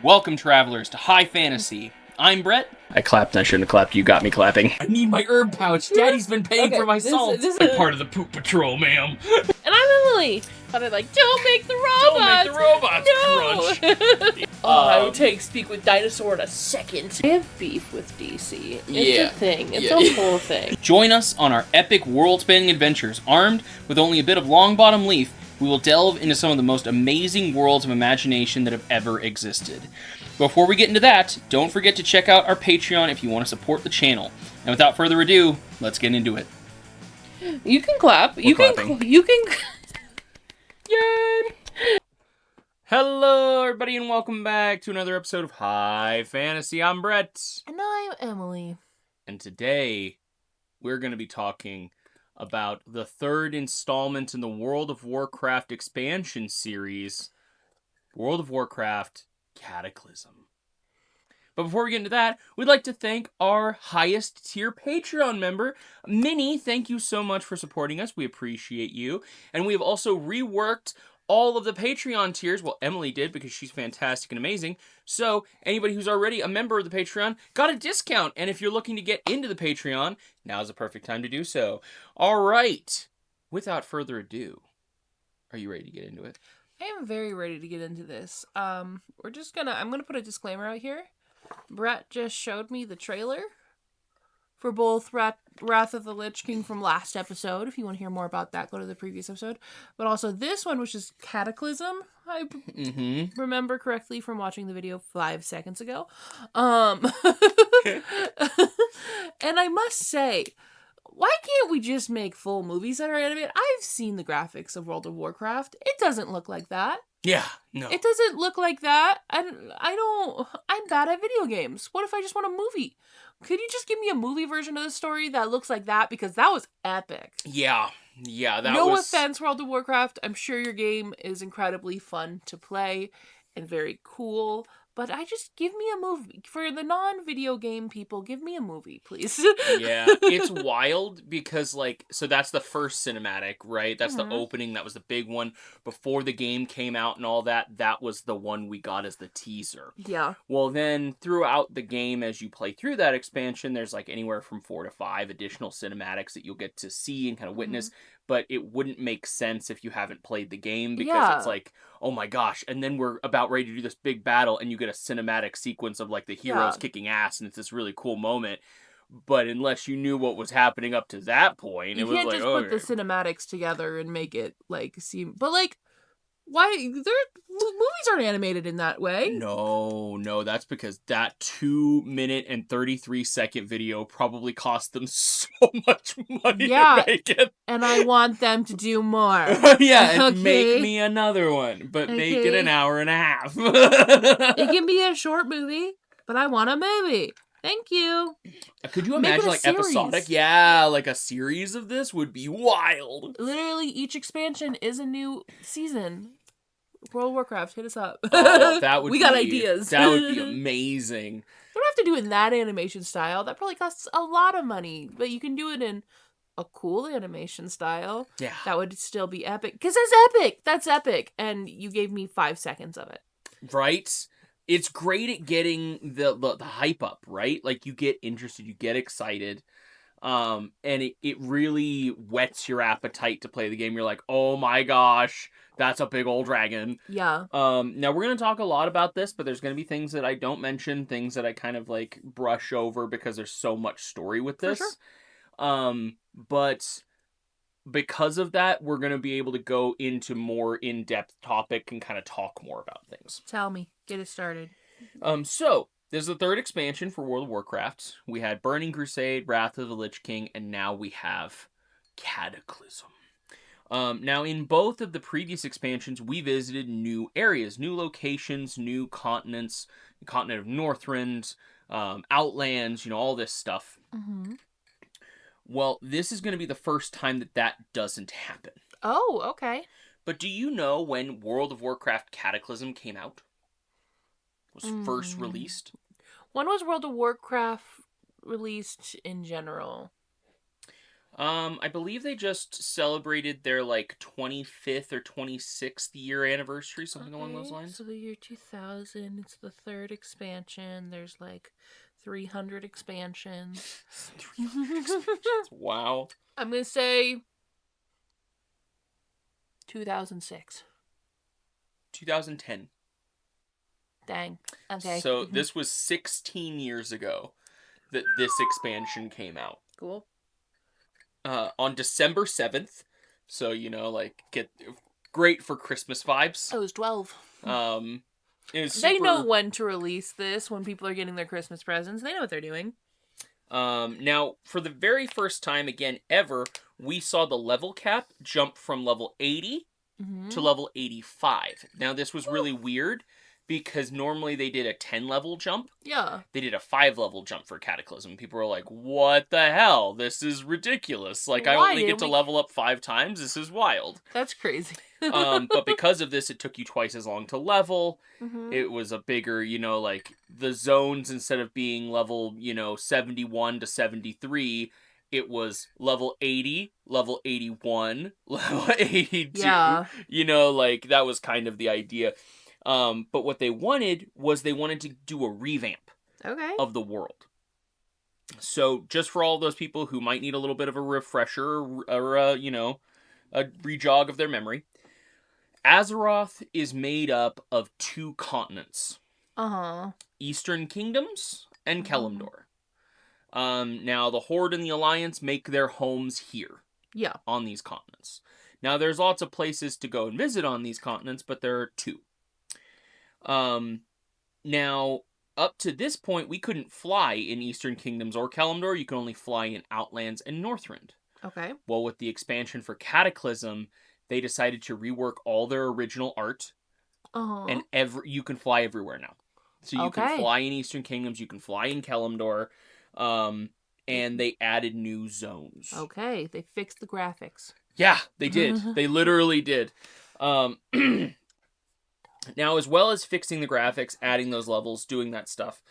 Welcome, travelers, to High Fantasy. I'm Brett. I clapped and I shouldn't have clapped. You got me clapping. I need my herb pouch. Daddy's been paying for my salt. This I'm part of the poop patrol, ma'am. And I'm Emily. But I'm like, don't make the robots. Don't make the robots crunch. I would take Speak with Dinosaur in a second. I have beef with DC. It's a thing. It's a whole thing. Join us on our epic world-spanning adventures. Armed with only a bit of long-bottom leaf, we will delve into some of the most amazing worlds of imagination that have ever existed. Before we get into that, don't forget to check out our Patreon if you want to support the channel. And without further ado, let's get into it. You can clap. You can. Yay! Hello, everybody, and welcome back to another episode of High Fantasy. I'm Brett. And I'm Emily. And today, we're going to be talking about the third installment in the World of Warcraft expansion series, World of Warcraft Cataclysm. But before we get into that, we'd like to thank our highest tier Patreon member, Minnie. Thank you so much for supporting us. We appreciate you. And we have also reworked all of the Patreon tiers. Well, Emily did because she's fantastic and amazing. So anybody who's already a member of the Patreon got a discount. And if you're looking to get into the Patreon, now's the perfect time to do so. All right. Without further ado, are you ready to get into it? I am very ready to get into this. I'm gonna put a disclaimer out here. Brett just showed me the trailer for both Wrath of the Lich King from last episode. If you want to hear more about that, go to the previous episode. But also this one, which is Cataclysm. I remember correctly from watching the video 5 seconds ago. And I must say, why can't we just make full movies that are animated? I've seen the graphics of World of Warcraft. It doesn't look like that. Yeah, no. It doesn't look like that. I'm bad at video games. What if I just want a movie? Could you just give me a movie version of the story that looks like that? Because that was epic. Yeah, No offense, World of Warcraft. I'm sure your game is incredibly fun to play and very cool. But give me a movie. For the non-video game people, give me a movie, please. Yeah, it's wild because, so that's the first cinematic, right? That's the opening. That was the big one. Before the game came out and all that, that was the one we got as the teaser. Yeah. Well, then, throughout the game, as you play through that expansion, there's, anywhere from 4 to 5 additional cinematics that you'll get to see and kind of witness. But it wouldn't make sense if you haven't played the game because it's like, oh my gosh, and then we're about ready to do this big battle and you get a cinematic sequence of the heroes kicking ass and it's this really cool moment. But unless you knew what was happening up to that point, it was like, you can't just put the cinematics together and make it seem. But why movies aren't animated in that way? No, that's because that 2-minute and 33-second video probably cost them so much money to make it. And I want them to do more. And make me another one, but make it an hour and a half. It can be a short movie, but I want a movie. Thank you. Could you imagine episodic? Yeah, a series of this would be wild. Literally, each expansion is a new season. World of Warcraft, hit us up. Oh, that would we got ideas. That would be amazing. You don't have to do it in that animation style. That probably costs a lot of money. But you can do it in a cool animation style. Yeah. That would still be epic. Because that's epic. That's epic. And you gave me 5 seconds of it. Right? It's great at getting the hype up, right? You get interested, you get excited. And it really whets your appetite to play the game. You're like, oh my gosh, that's a big old dragon. Yeah. Now we're going to talk a lot about this, but there's going to be things that I don't mention, things that I kind of brush over because there's so much story with this. For sure. But because of that, we're going to be able to go into more in-depth topic and kind of talk more about things. Tell me. Get it started. So this is the third expansion for World of Warcraft. We had Burning Crusade, Wrath of the Lich King, and now we have Cataclysm. Now, in both of the previous expansions, we visited new areas, new locations, new continents, the continent of Northrend, Outlands, all this stuff. Mm-hmm. Well, this is going to be the first time that doesn't happen. Oh, okay. But do you know when World of Warcraft Cataclysm came out? Was first released? When was World of Warcraft released in general? I believe they just celebrated their like 25th or 26th year anniversary, something along those lines. So the year 2000, it's the third expansion. There's like 300 expansions. 300 expansions. Wow. I'm going to say 2006. 2010. Dang. Okay. So this was 16 years ago that this expansion came out. Cool. On December 7th. So, like, get great for Christmas vibes. I was 12. It was They know when to release this, when people are getting their Christmas presents. They know what they're doing. Now, for the very first time, again, ever, we saw the level cap jump from level 80 to level 85. Now, this was really weird because normally they did a 10-level jump. Yeah. They did a 5-level jump for Cataclysm. People were like, what the hell? This is ridiculous. Like, I only get to level up 5 times? This is wild. That's crazy. But because of this, it took you twice as long to level. It was a bigger, like, the zones, instead of being level, 71 to 73, it was level 80, level 81, level 82. Yeah. Like, that was kind of the idea. But what they wanted to do a revamp of the world. So just for all those people who might need a little bit of a refresher or a rejog of their memory, Azeroth is made up of 2 continents. Eastern Kingdoms and Kalimdor. Now the Horde and the Alliance make their homes here. Yeah. On these continents. Now there's lots of places to go and visit on these continents, but there are 2. Now, up to this point, we couldn't fly in Eastern Kingdoms or Kalimdor. You could only fly in Outlands and Northrend. Okay. Well, with the expansion for Cataclysm, they decided to rework all their original art. And you can fly everywhere now. So you can fly in Eastern Kingdoms, you can fly in Kalimdor, and they added new zones. Okay, they fixed the graphics. Yeah, they did. They literally did. Now, as well as fixing the graphics, adding those levels, doing that stuff,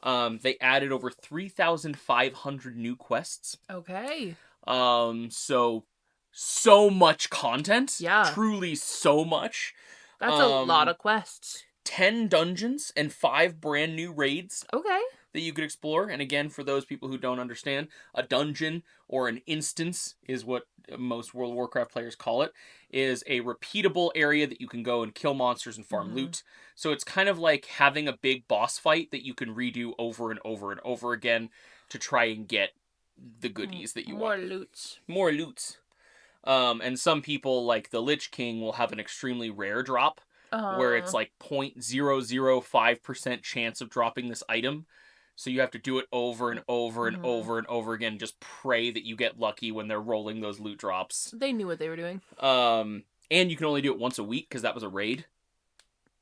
they added over 3,500 new quests. Okay. So much content. Yeah. Truly so much. That's a lot of quests. 10 dungeons and 5 brand new raids. Okay. That you could explore. And again, for those people who don't understand, a dungeon or an instance is what most World of Warcraft players call it, is a repeatable area that you can go and kill monsters and farm loot. So it's kind of like having a big boss fight that you can redo over and over and over again to try and get the goodies that you want. More loots. And some people, like the Lich King, will have an extremely rare drop, where it's like 0.005% chance of dropping this item. So you have to do it over and over and over and over again. Just pray that you get lucky when they're rolling those loot drops. They knew what they were doing. And you can only do it once a week because that was a raid.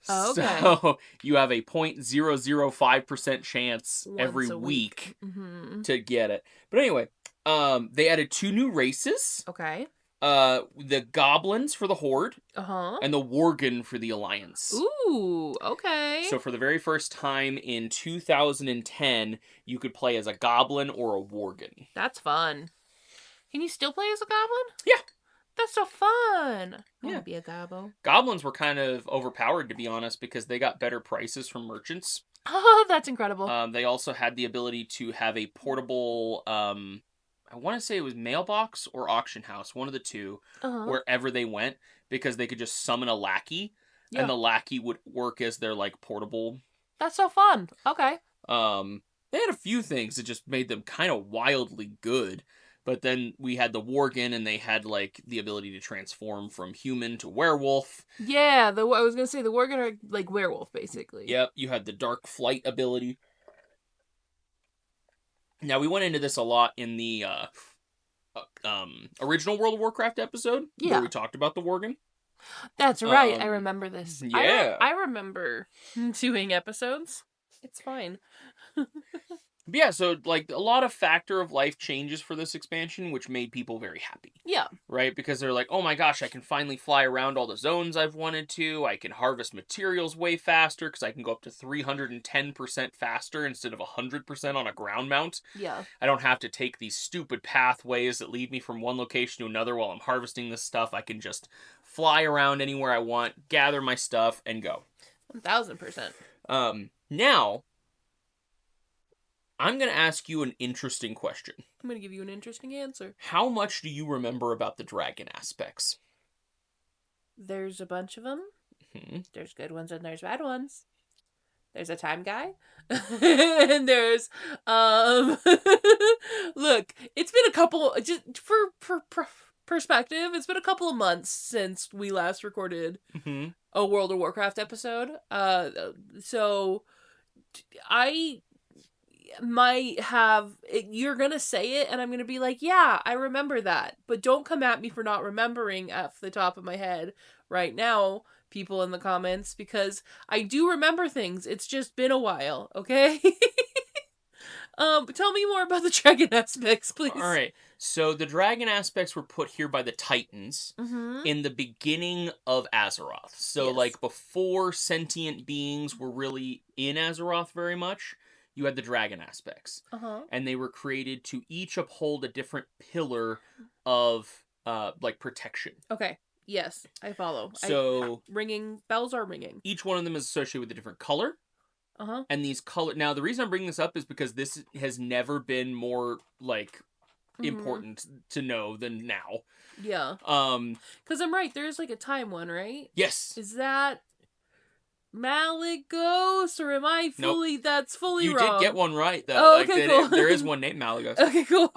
Oh, okay. So you have a 0.005% chance every week to get it. But anyway, they added 2 new races. Okay. The goblins for the Horde. And the Worgen for the Alliance. Ooh, okay. So for the very first time in 2010, you could play as a goblin or a Worgen. That's fun. Can you still play as a goblin? Yeah. That's so fun. I want Yeah. to be a gobbo. Goblins were kind of overpowered, to be honest, because they got better prices from merchants. Oh, that's incredible. They also had the ability to have a portable, I want to say it was mailbox or auction house, one of the two, wherever they went, because they could just summon a lackey, and the lackey would work as their, like, portable. That's so fun. Okay. They had a few things that just made them kind of wildly good. But then we had the Worgen, and they had, like, the ability to transform from human to werewolf. Yeah, I was going to say, the Worgen are like werewolf, basically. Yep, you had the dark flight ability. Now, we went into this a lot in the original World of Warcraft episode, where we talked about the Worgen. That's right, I remember this. Yeah. I remember doing episodes. It's fine. But yeah, so like a lot of factor of life changes for this expansion, which made people very happy. Yeah. Right? Because they're like, oh my gosh, I can finally fly around all the zones I've wanted to. I can harvest materials way faster because I can go up to 310% faster instead of 100% on a ground mount. Yeah. I don't have to take these stupid pathways that lead me from one location to another while I'm harvesting this stuff. I can just fly around anywhere I want, gather my stuff, and go. 1000%. Now, I'm going to ask you an interesting question. I'm going to give you an interesting answer. How much do you remember about the dragon aspects? There's a bunch of them. Mm-hmm. There's good ones and there's bad ones. There's a time guy. And there's look, it's been a couple, just for perspective, it's been a couple of months since we last recorded a World of Warcraft episode. So I might have, you're gonna say it and I'm gonna be like, yeah, I remember that, but don't come at me for not remembering off the top of my head right now, people in the comments, because I do remember things. It's just been a while, okay? Tell me more about the dragon aspects, please. All right. So the dragon aspects were put here by the Titans in the beginning of Azeroth. So Yes. like before sentient beings were really in Azeroth very much, you had the dragon aspects. And they were created to each uphold a different pillar of like protection. Okay. Yes, I follow. So ringing bells are ringing. Each one of them is associated with a different color. And these color. Now, the reason I'm bringing this up is because this has never been more like important to know than now. Yeah. Because I'm right. There is like a time one, right? Yes. Is that Malagos, or am I fully? Nope. That's fully you wrong. You did get one right, though. Oh, okay, like, cool. There is one named Malagos. Okay, cool.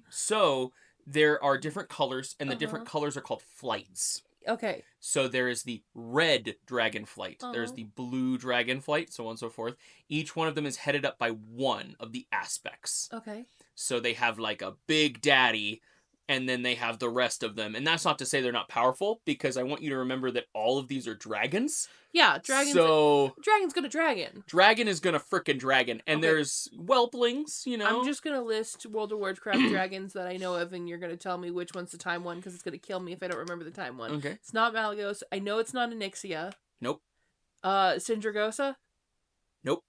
So there are different colors, and the different colors are called flights. Okay. So there is the red dragon flight. There's the blue dragon flight, so on and so forth. Each one of them is headed up by one of the aspects. Okay. So they have like a big daddy, and then they have the rest of them. And that's not to say they're not powerful, because I want you to remember that all of these are dragons. Yeah, dragons. So dragon's gonna dragon. Dragon is gonna frickin' dragon. And there's whelplings, you know? I'm just gonna list World of Warcraft dragons that I know of, and you're gonna tell me which one's the time one, because it's gonna kill me if I don't remember the time one. Okay. It's not Malagos. I know it's not Onyxia. Nope. Sindragosa? Nope.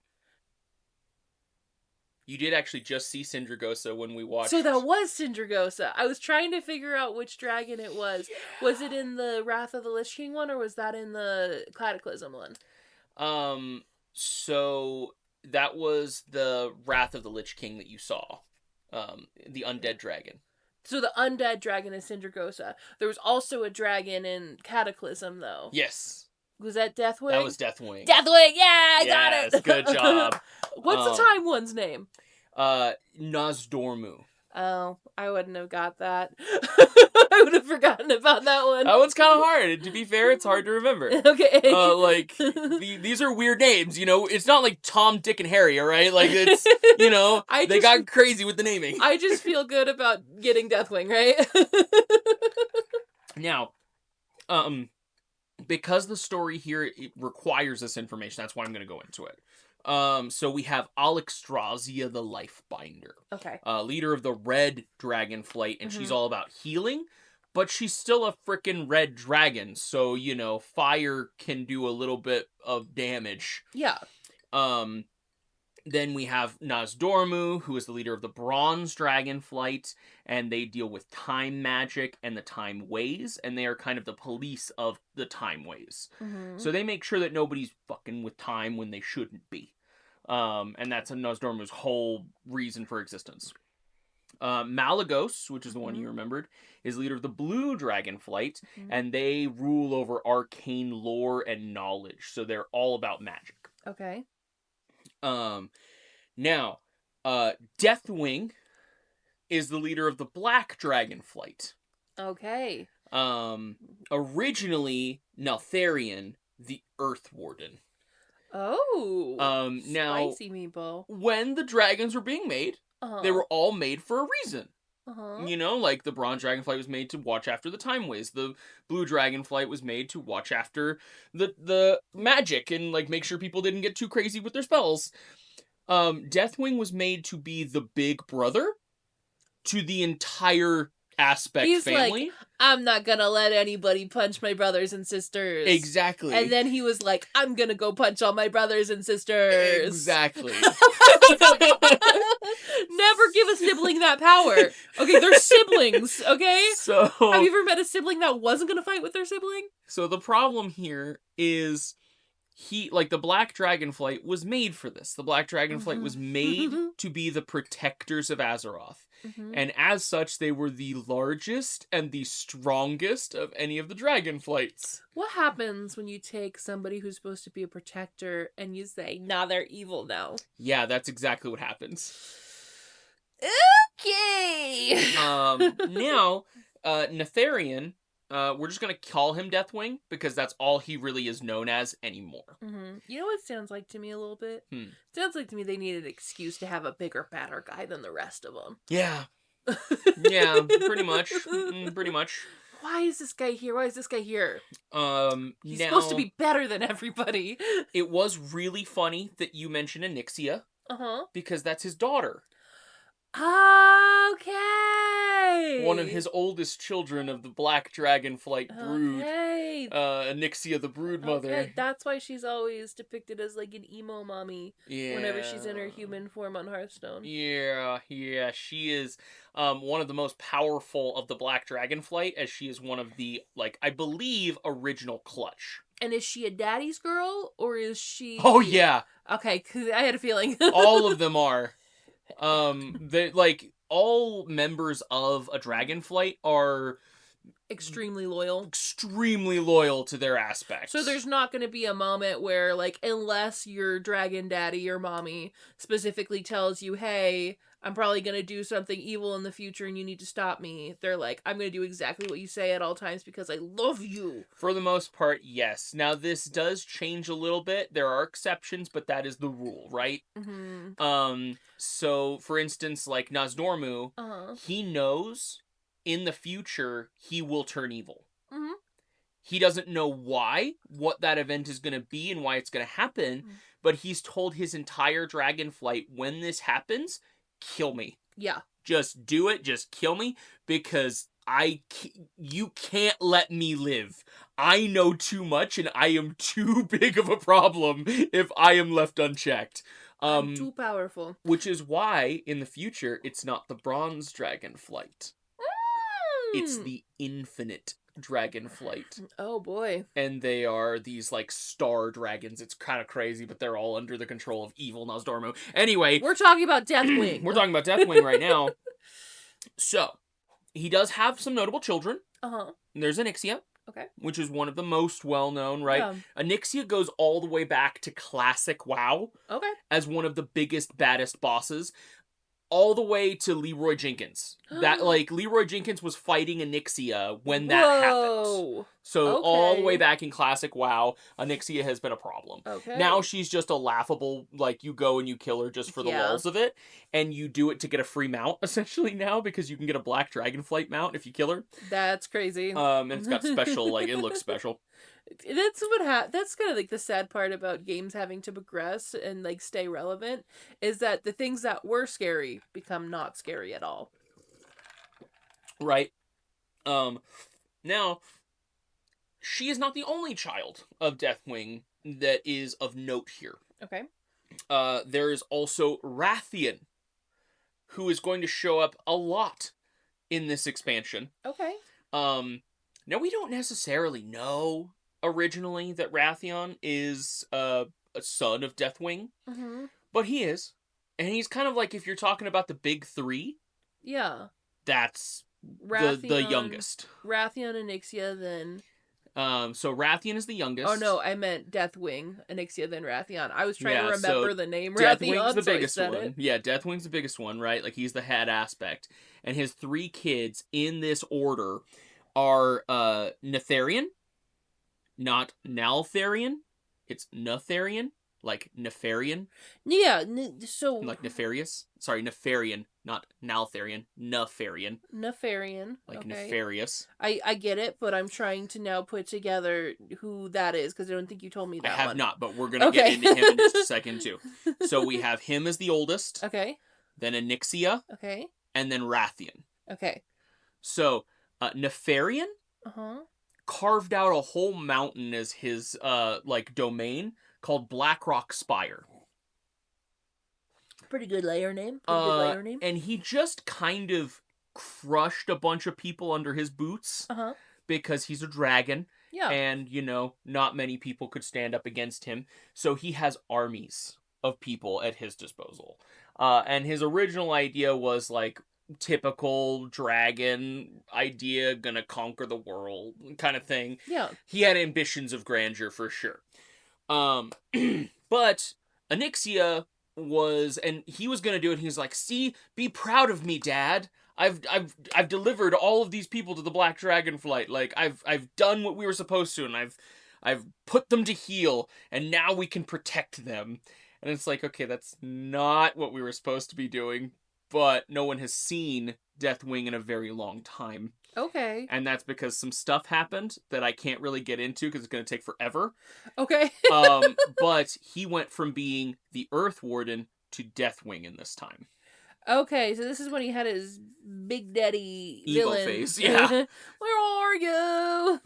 You did actually just see Sindragosa when we watched. So that was Sindragosa. I was trying to figure out which dragon it was. Yeah. Was it in the Wrath of the Lich King one, or was that in the Cataclysm one? So that was the Wrath of the Lich King that you saw. The undead dragon. So the undead dragon is Sindragosa. There was also a dragon in Cataclysm, though. Yes. Was that Deathwing? That was Deathwing. Deathwing, yeah, I got it. Good job. What's the time one's name? Nozdormu. Oh, I wouldn't have got that. I would have forgotten about that one. That one's kind of hard. To be fair, it's hard to remember. Okay. These are weird names, you know? It's not like Tom, Dick, and Harry, alright? Like, it's, you know, they got crazy with the naming. I just feel good about getting Deathwing, right? Now, because the story here it requires this information, that's why I'm going to go into it. So we have Alexstrasza the Lifebinder. Okay. Leader of the Red Dragon Flight, and she's all about healing, but she's still a frickin' red dragon, so, you know, fire can do a little bit of damage. Yeah. Then we have Nozdormu, who is the leader of the Bronze Dragon Flight, and they deal with time magic and the time ways, and they are kind of the police of the time ways. So they make sure that nobody's fucking with time when they shouldn't be. And that's Nozdormu's whole reason for existence. Malagos, which is the one you remembered, is leader of the Blue Dragon Flight, and they rule over arcane lore and knowledge, so they're all about magic. Okay. Now, Deathwing is the leader of the Black Dragon Flight. Okay. Originally Neltharion, the Earth Warden. Oh. Now, spicy meatball. When the dragons were being made, they were all made for a reason. You know, like the Bronze Dragonflight was made to watch after the time ways. The Blue Dragonflight was made to watch after the magic and like make sure people didn't get too crazy with their spells. Deathwing was made to be the big brother to the entire Aspect He's family. like, I'm not gonna let anybody punch my brothers and sisters. Exactly. And then he was like, I'm gonna go punch all my brothers and sisters. Exactly. Never give a sibling that power. Okay, they're siblings, okay? So Have you ever met a sibling that wasn't gonna fight with their sibling? So the problem here is the Black Dragonflight was made for this. The Black Dragonflight was made to be the protectors of Azeroth. And as such, they were the largest and the strongest of any of the Dragonflights. What happens when you take somebody who's supposed to be a protector and you say, nah, they're evil now? Yeah, that's exactly what happens. Okay! Now, Netherian, we're just going to call him Deathwing because that's all he really is known as anymore. You know what it sounds like to me a little bit? Sounds like to me they need an excuse to have a bigger, badder guy than the rest of them. Yeah. Yeah, pretty much. Pretty much. Why is this guy here? Why is this guy here? He's now, supposed to be better than everybody. It was really funny that you mentioned Anixia. Because that's his daughter. Okay. One of his oldest children of the Black Dragonflight brood. Okay. Anixia the brood mother. Okay. That's why she's always depicted as like an emo mommy. Yeah. Whenever she's in her human form on Hearthstone. Yeah. She is one of the most powerful of the Black Dragonflight, as she is one of the, I believe, original Clutch. And is she a daddy's girl, or is she... Oh, yeah. Okay, 'cause I had a feeling. All of them are. All members of a Dragonflight are... extremely loyal to their aspects. So there's not going to be a moment where, unless your dragon daddy or mommy specifically tells you, hey, I'm probably going to do something evil in the future and you need to stop me, they're like, I'm going to do exactly what you say at all times because I love you. For the most part, yes. Now, this does change a little bit. There are exceptions, but that is the rule, right? So, for instance, like Nozdormu, he knows in the future he will turn evil. He doesn't know what that event is going to be and why it's going to happen, but he's told his entire Dragonflight, when this happens, kill me. Yeah. Just do it. Just kill me, because you can't let me live. I know too much and I am too big of a problem if I am left unchecked. I'm too powerful. Which is why, in the future, it's not the Bronze Dragonflight. It's the Infinite Dragonflight. Oh, boy. And they are these, star dragons. It's kind of crazy, but they're all under the control of evil Nozdormu. Anyway. We're talking about Deathwing. We're talking about Deathwing right now. So, he does have some notable children. There's Anixia. Okay. Which is one of the most well-known, right? Yeah. Anixia goes all the way back to classic WoW. Okay. As one of the biggest, baddest bosses. All the way to Leroy Jenkins. Leroy Jenkins was fighting Anixia when that happened. So all the way back in classic WoW, Anixia has been a problem. Okay. Now she's just a laughable, you go and you kill her just for the lulz of it, and you do it to get a free mount, essentially, now, because you can get a Black Dragonflight mount if you kill her. That's crazy. And it's got special, it looks special. That's kind of the sad part about games having to progress and stay relevant, is that the things that were scary become not scary at all. Right. Now, she is not the only child of Deathwing that is of note here. Okay. There is also Rathian, who is going to show up a lot in this expansion. Okay. Now, we don't necessarily know originally that Rathian is a son of Deathwing, but he is. And he's kind of if you're talking about the big three, yeah, that's Rathian, the youngest. Rathian, Anixia, then... So Rathian is the youngest. Oh, no, I meant Deathwing, Anixia, then Rathian. I was trying to remember the name Deathwing's Rathian, the biggest so I said one. it. Yeah, Deathwing's the biggest one, right? He's the head aspect. And his three kids in this order are Netherian, not Naltherian, it's Netherian, like Nefarian, Yeah, so... like nefarious. Sorry, Nefarian, not Naltharian. Nefarian, Nefarian. like Okay. nefarious. I get it, but I'm trying to now put together who that is, because I don't think you told me that I have one. not, but we're gonna get into him in just a second too. So we have him as the oldest, Okay. then Onyxia, Okay. and then Rathian. Okay. So Nefarian Uh-huh. carved out a whole mountain as his like domain called Blackrock Spire. Pretty good layer name. Pretty good layer name. And he just kind of crushed a bunch of people under his boots Uh-huh. because he's a dragon. Yeah. And, you know, not many people could stand up against him. So he has armies of people at his disposal. And his original idea was like typical dragon idea, gonna conquer the world kind of thing. Yeah. He had ambitions of grandeur for sure. But Onyxia was, and he was gonna do it. He was like, "See, be proud of me, Dad. I've delivered all of these people to the Black Dragonflight. Like I've done what we were supposed to, and I've put them to heal, and now we can protect them." And it's like, okay, that's not what we were supposed to be doing, but no one has seen Deathwing in a very long time. Okay. And that's because some stuff happened that I can't really get into because it's going to take forever. Okay. But he went from being the Earth Warden to Deathwing in this time. Okay, so this is when he had his Big Daddy Emo villain. phase, yeah. Where are you?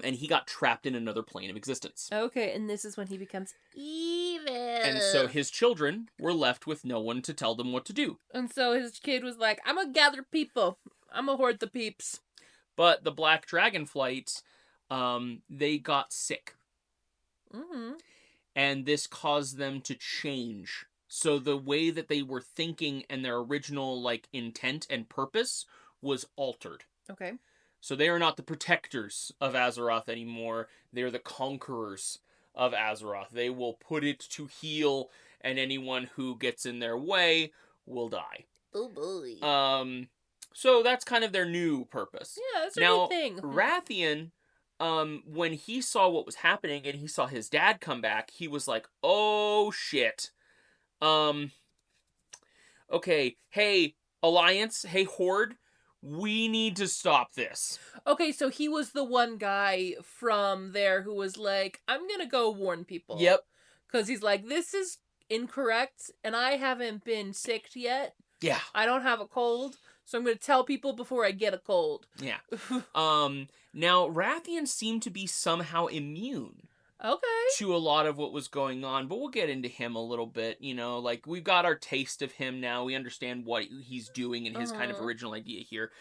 And he got trapped in another plane of existence. Okay, and this is when he becomes evil. And so his children were left with no one to tell them what to do. And so his kid was like, I'm gonna gather people. I'm gonna hoard the peeps. But the Black Dragonflight, they got sick. Mm-hmm. And this caused them to change. So the way that they were thinking and their original like intent and purpose was altered. Okay. So they are not the protectors of Azeroth anymore. They are the conquerors of Azeroth. They will put it to heal, and anyone who gets in their way will die. Oh boy. So that's kind of their new purpose. Yeah, that's a now, new thing. Rathian, when he saw what was happening and he saw his dad come back, he was like, "Oh shit. Okay, hey, Alliance, hey, Horde, we need to stop this." Okay, so he was the one guy from there who was like, I'm gonna go warn people. Yep. Because he's like, this is incorrect, and I haven't been sick yet. Yeah. I don't have a cold, so I'm gonna tell people before I get a cold. Yeah. Now, Rathian seemed to be somehow immune Okay. to a lot of what was going on, but we'll get into him a little bit, you know, like, we've got our taste of him now, we understand what he's doing and his kind of original idea here.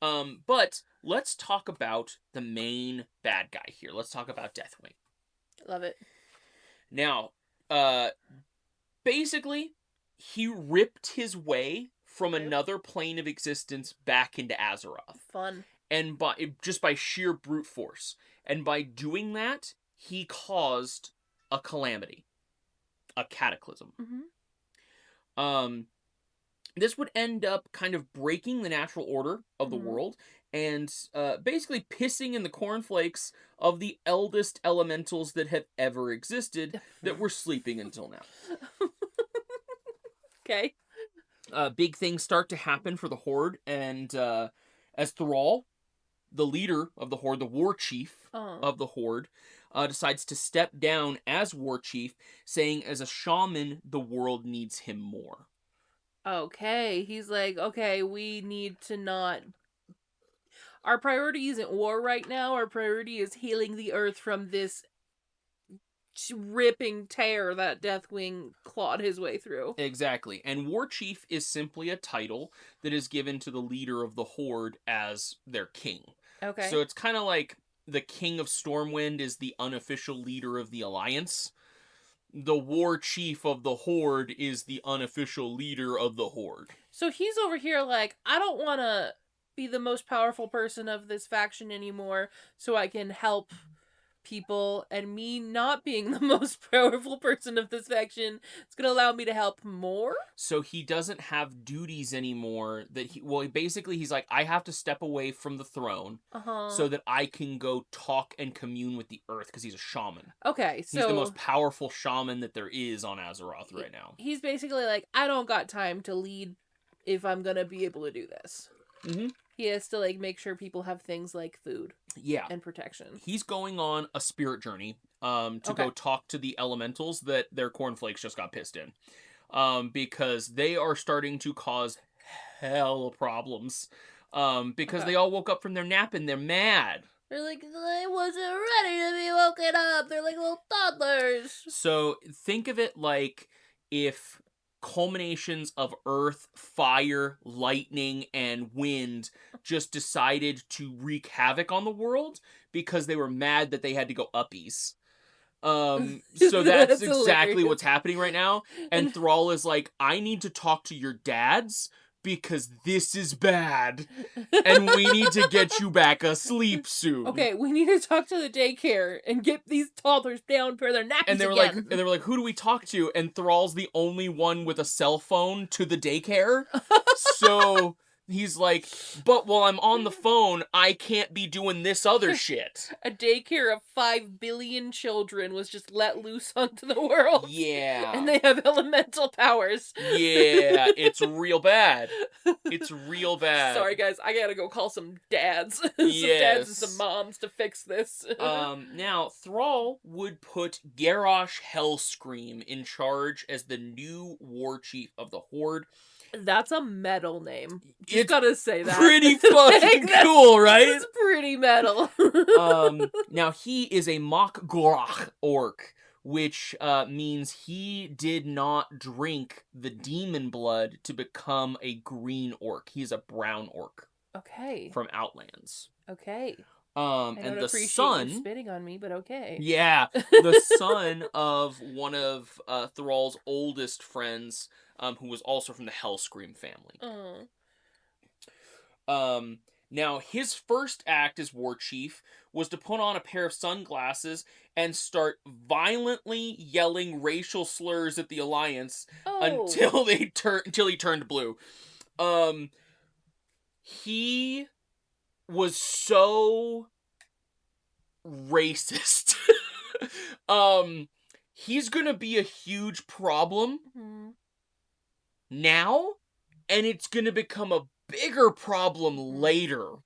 But let's talk about the main bad guy here. Let's talk about Deathwing. Love it. Now, basically, he ripped his way from another plane of existence back into Azeroth. Fun. And just by sheer brute force. And by doing that, he caused a calamity. A cataclysm. Mm-hmm. This would end up kind of breaking the natural order of the world and basically pissing in the cornflakes of the eldest elementals that have ever existed that were sleeping until now. Okay. Big things start to happen for the Horde, and as Thrall, the leader of the Horde, the war chief of the Horde, decides to step down as war chief, saying as a shaman, the world needs him more. Okay, he's like, okay, we need to not... Our priority isn't war right now, our priority is healing the earth from this ripping tear that Deathwing clawed his way through. Exactly, and war chief is simply a title that is given to the leader of the Horde as their king. Okay. So it's kind of like the king of Stormwind is the unofficial leader of the Alliance. The war chief of the Horde is the unofficial leader of the Horde. So he's over here like, I don't want to be the most powerful person of this faction anymore, so I can help people, and me not being the most powerful person of this faction, it's gonna allow me to help more. So he doesn't have duties anymore basically he's like, I have to step away from the throne so that I can go talk and commune with the earth, because he's a shaman. Okay, so He's the most powerful shaman that there is on Azeroth right now. He's basically like, I don't got time to lead if I'm gonna be able to do this. Mm-hmm. He has to like make sure people have things like food, and protection. He's going on a spirit journey to go talk to the elementals that their cornflakes just got pissed in, because they are starting to cause hell problems, because they all woke up from their nap and they're mad. They're like, I wasn't ready to be woken up. They're like little toddlers. So think of it like if culminations of earth, fire, lightning, and wind just decided to wreak havoc on the world because they were mad that they had to go uppies. So that's exactly hilarious. What's happening right now. And Thrall is like, I need to talk to your dads because this is bad. And we need to get you back asleep soon. Okay, we need to talk to the daycare and get these toddlers down for their nappies and they were like, who do we talk to? And Thrall's the only one with a cell phone to the daycare. So he's like, but while I'm on the phone, I can't be doing this other shit. A daycare of 5 billion children was just let loose onto the world. Yeah. And they have elemental powers. Yeah, it's real bad. It's real bad. Sorry, guys, I gotta go call some dads. Some dads and some moms to fix this. Now, Thrall would put Garrosh Hellscream in charge as the new war chief of the Horde. That's a metal name. Just gotta say that. Pretty fucking cool, right? It's pretty metal. Now, he is a Mock Gorach orc, which means he did not drink the demon blood to become a green orc. He's a brown orc. Okay. From Outlands. Okay. And the son you spitting on me, but okay. Yeah, the son of one of Thrall's oldest friends, who was also from the Hellscream family. Now his first act as war chief was to put on a pair of sunglasses and start violently yelling racial slurs at the Alliance until he turned blue. He was so racist. He's gonna be a huge problem now, and it's gonna become a bigger problem later.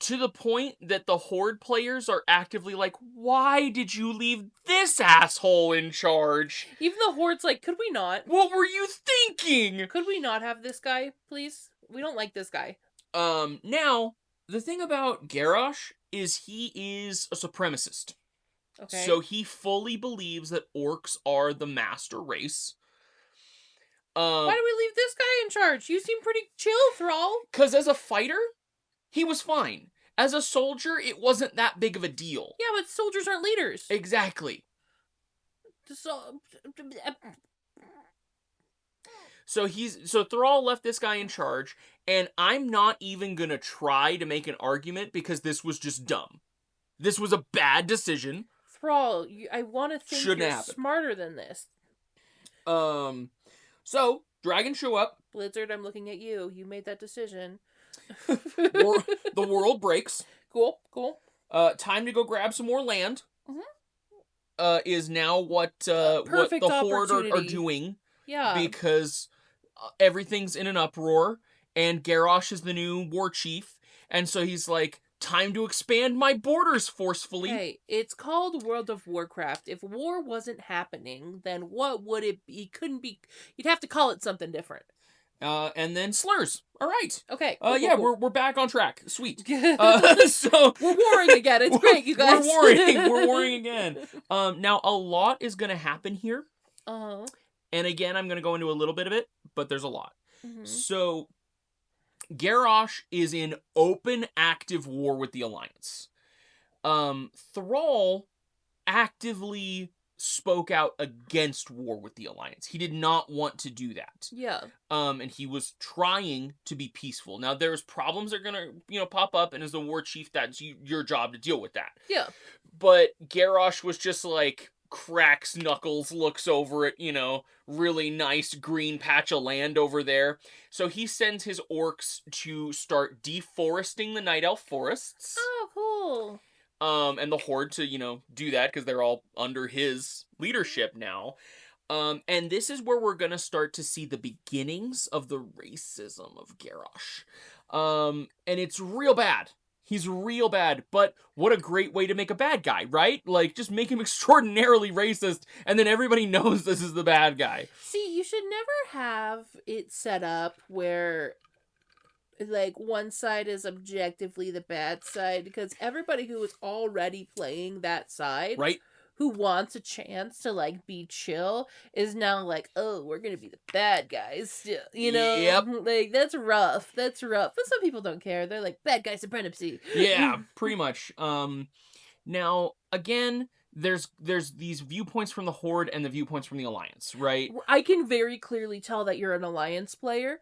To the point that the Horde players are actively like, why did you leave this asshole in charge? Even the Horde's like, could we not? What were you thinking? Could we not have this guy, please? We don't like this guy. Now, the thing about Garrosh is he is a supremacist. Okay. So he fully believes that orcs are the master race. Why do we leave this guy in charge? You seem pretty chill, Thrall. Because as a fighter, he was fine. As a soldier, it wasn't that big of a deal. Yeah, but soldiers aren't leaders. Exactly. So Thrall left this guy in charge, and I'm not even gonna try to make an argument because this was just dumb. This was a bad decision. Thrall, I want to think you're smarter than this. So dragons show up. Blizzard, I'm looking at you. You made that decision. The world breaks. Cool. Time to go grab some more land. Is now what the Horde are doing. Yeah. Because everything's in an uproar, and Garrosh is the new war chief, and so he's like, time to expand my borders forcefully. Hey, it's called World of Warcraft. If war wasn't happening, then what would it be? You'd have to call it something different. And then slurs. All right. Okay. Cool. We're back on track. Sweet. So we're warring again. It's great, you guys. We're warring again. Now a lot is gonna happen here. And again, I'm gonna go into a little bit of it, but there's a lot. So Garrosh is in open, active war with the Alliance. Thrall actively spoke out against war with the Alliance. He did not want to do that. Yeah. And he was trying to be peaceful. Now, there's problems that are gonna, pop up, and as the war chief, that's your job to deal with that. Yeah. but Garrosh was just like cracks knuckles, looks over at, really nice green patch of land over there. So he sends his orcs to start deforesting the Night Elf forests. Oh, cool. And the Horde to, do that because they're all under his leadership now. And this is where we're gonna start to see the beginnings of the racism of Garrosh. And it's real bad. He's real bad, but what a great way to make a bad guy, right? Like, just make him extraordinarily racist, and then everybody knows this is the bad guy. See, you should never have it set up where, like, one side is objectively the bad side, because everybody who is already playing that side, right, who wants a chance to, like, be chill, is now like, oh, we're gonna be the bad guys still, Yep. Like, that's rough, but some people don't care. They're like, bad guy supremacy. Yeah, pretty much. Now, again, there's these viewpoints from the Horde and the viewpoints from the Alliance, right? I can very clearly tell that you're an Alliance player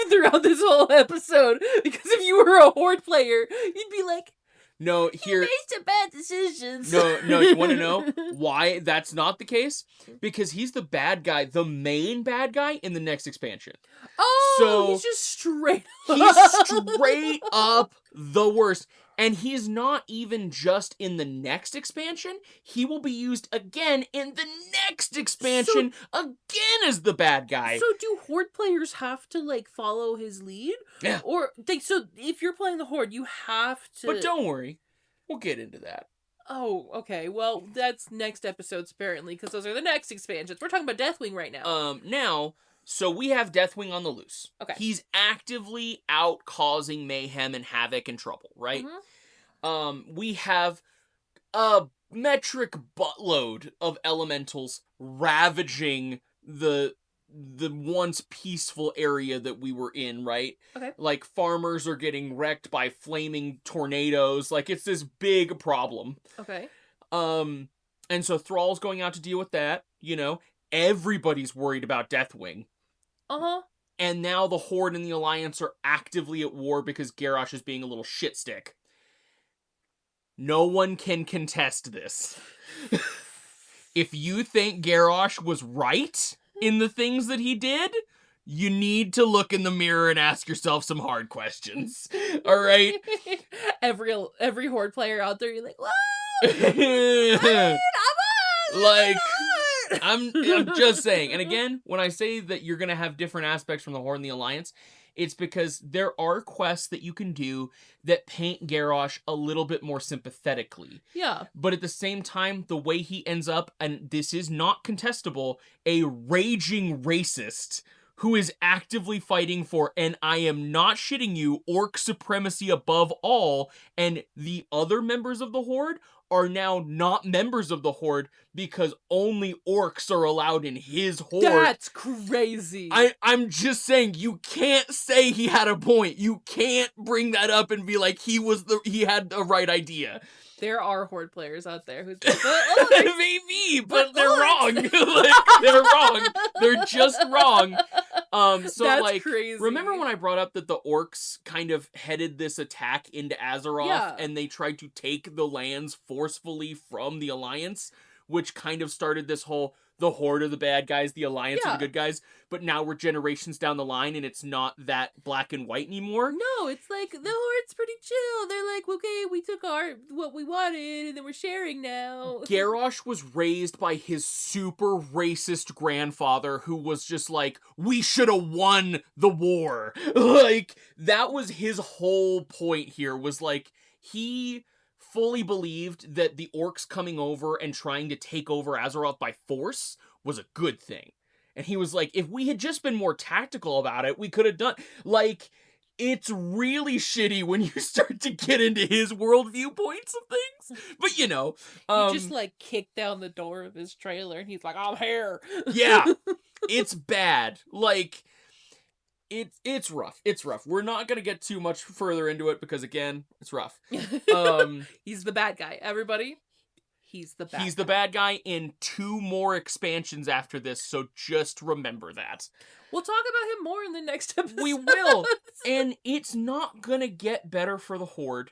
throughout this whole episode, because if you were a Horde player, you'd be like, no, he made some bad decisions. No, you want to know why that's not the case? Because he's the bad guy, the main bad guy in the next expansion. Oh, so he's just straight He's straight up the worst. And he's not even just in the next expansion. He will be used again in the next expansion, again as the bad guy. So do Horde players have to, like, follow his lead? Yeah. Or, so if you're playing the Horde, you have to... But don't worry. We'll get into that. Oh, okay. Well, that's next episodes, apparently, because those are the next expansions. We're talking about Deathwing right now. So we have Deathwing on the loose. Okay. He's actively out causing mayhem and havoc and trouble, right? Mm-hmm. We have a metric buttload of elementals ravaging the once peaceful area that we were in, right? Okay. Like, farmers are getting wrecked by flaming tornadoes. Like, it's this big problem. Okay. And so Thrall's going out to deal with that, Everybody's worried about Deathwing. Uh-huh. And now the Horde and the Alliance are actively at war because Garrosh is being a little shitstick. No one can contest this. If you think Garrosh was right in the things that he did, you need to look in the mirror and ask yourself some hard questions. All right? Every Horde player out there, you're like, whoa! Like, I'm just saying. And again, when I say that you're going to have different aspects from the Horde and the Alliance, it's because there are quests that you can do that paint Garrosh a little bit more sympathetically. Yeah. But at the same time, the way he ends up, and this is not contestable, a raging racist who is actively fighting for, and I am not shitting you, orc supremacy above all, and the other members of the Horde are now not members of the Horde because only orcs are allowed in his Horde. That's crazy. I'm just saying, you can't say he had a point. You can't bring that up and be like, he had the right idea. There are Horde players out there who's like, maybe, but they're wrong. Like, they're wrong. They're just wrong. So that's like, crazy. Remember when I brought up that the orcs kind of headed this attack into Azeroth, and they tried to take the lands forcefully from the Alliance, which kind of started this whole, the Horde are the bad guys, the Alliance are the good guys, but now we're generations down the line and it's not that black and white anymore? No, it's like, the Horde's pretty chill. They're like, okay, we took what we wanted and then we're sharing now. Garrosh was raised by his super racist grandfather who was just like, we should have won the war. Like, that was his whole point here, was like, he fully believed that the orcs coming over and trying to take over Azeroth by force was a good thing. And he was like, if we had just been more tactical about it, we could have done... Like, it's really shitty when you start to get into his world viewpoints of things. But, he just, like, kicked down the door of his trailer and he's like, I'm here. Yeah. It's bad. Like... It's rough. It's rough. We're not going to get too much further into it because, again, it's rough. He's the bad guy. Everybody, he's the bad guy. He's the bad guy in 2 more expansions after this, so just remember that. We'll talk about him more in the next episode. We will. And it's not going to get better for the Horde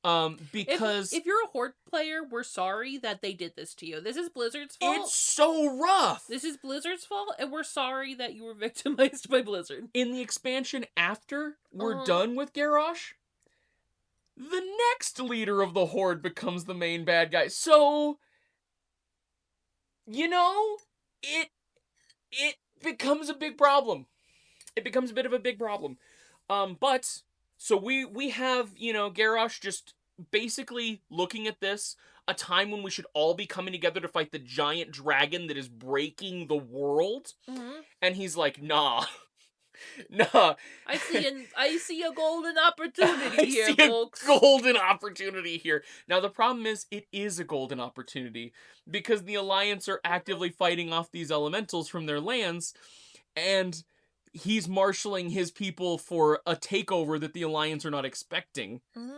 Because if you're a Horde player, we're sorry that they did this to you. This is Blizzard's fault. it's so rough. This is Blizzard's fault, and we're sorry that you were victimized by Blizzard. In the expansion after we're done with Garrosh, the next leader of the Horde becomes the main bad guy. So, it becomes a big problem. It becomes a bit of a big problem. But so we have, Garrosh just basically looking at this, a time when we should all be coming together to fight the giant dragon that is breaking the world. Mm-hmm. And he's like, nah. Nah. I see a golden opportunity here, folks. Golden opportunity here. Now the problem is, it is a golden opportunity because the Alliance are actively fighting off these elementals from their lands, and he's marshaling his people for a takeover that the Alliance are not expecting. Mm-hmm.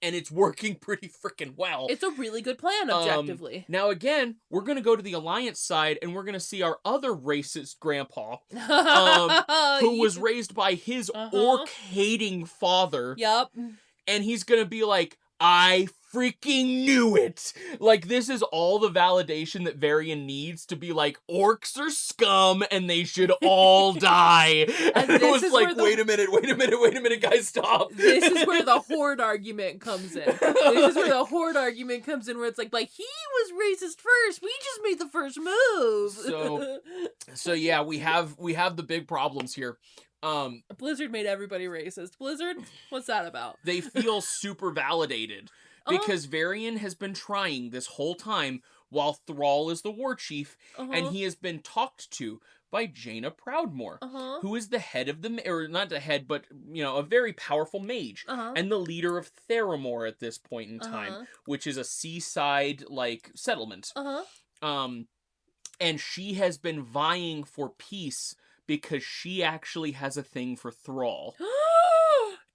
And it's working pretty freaking well. It's a really good plan, objectively. Now again, we're going to go to the Alliance side, and we're going to see our other racist grandpa, who was raised by his orc-hating father. Yup. And he's going to be like, I freaking knew it. Like, this is all the validation that Varian needs to be like, orcs are scum and they should all die. And it was like, wait a minute, guys, stop. This is where the Horde argument comes in. This is where the Horde argument comes in, where it's like he was racist first. We just made the first move. So yeah, we have the big problems here. Blizzard made everybody racist. Blizzard, what's that about? They feel super validated because Varian has been trying this whole time while Thrall is the war chief, and he has been talked to by Jaina Proudmoore, who is the head of or not the head, but a very powerful mage and the leader of Theramore at this point in time, which is a seaside settlement. And she has been vying for peace because she actually has a thing for Thrall.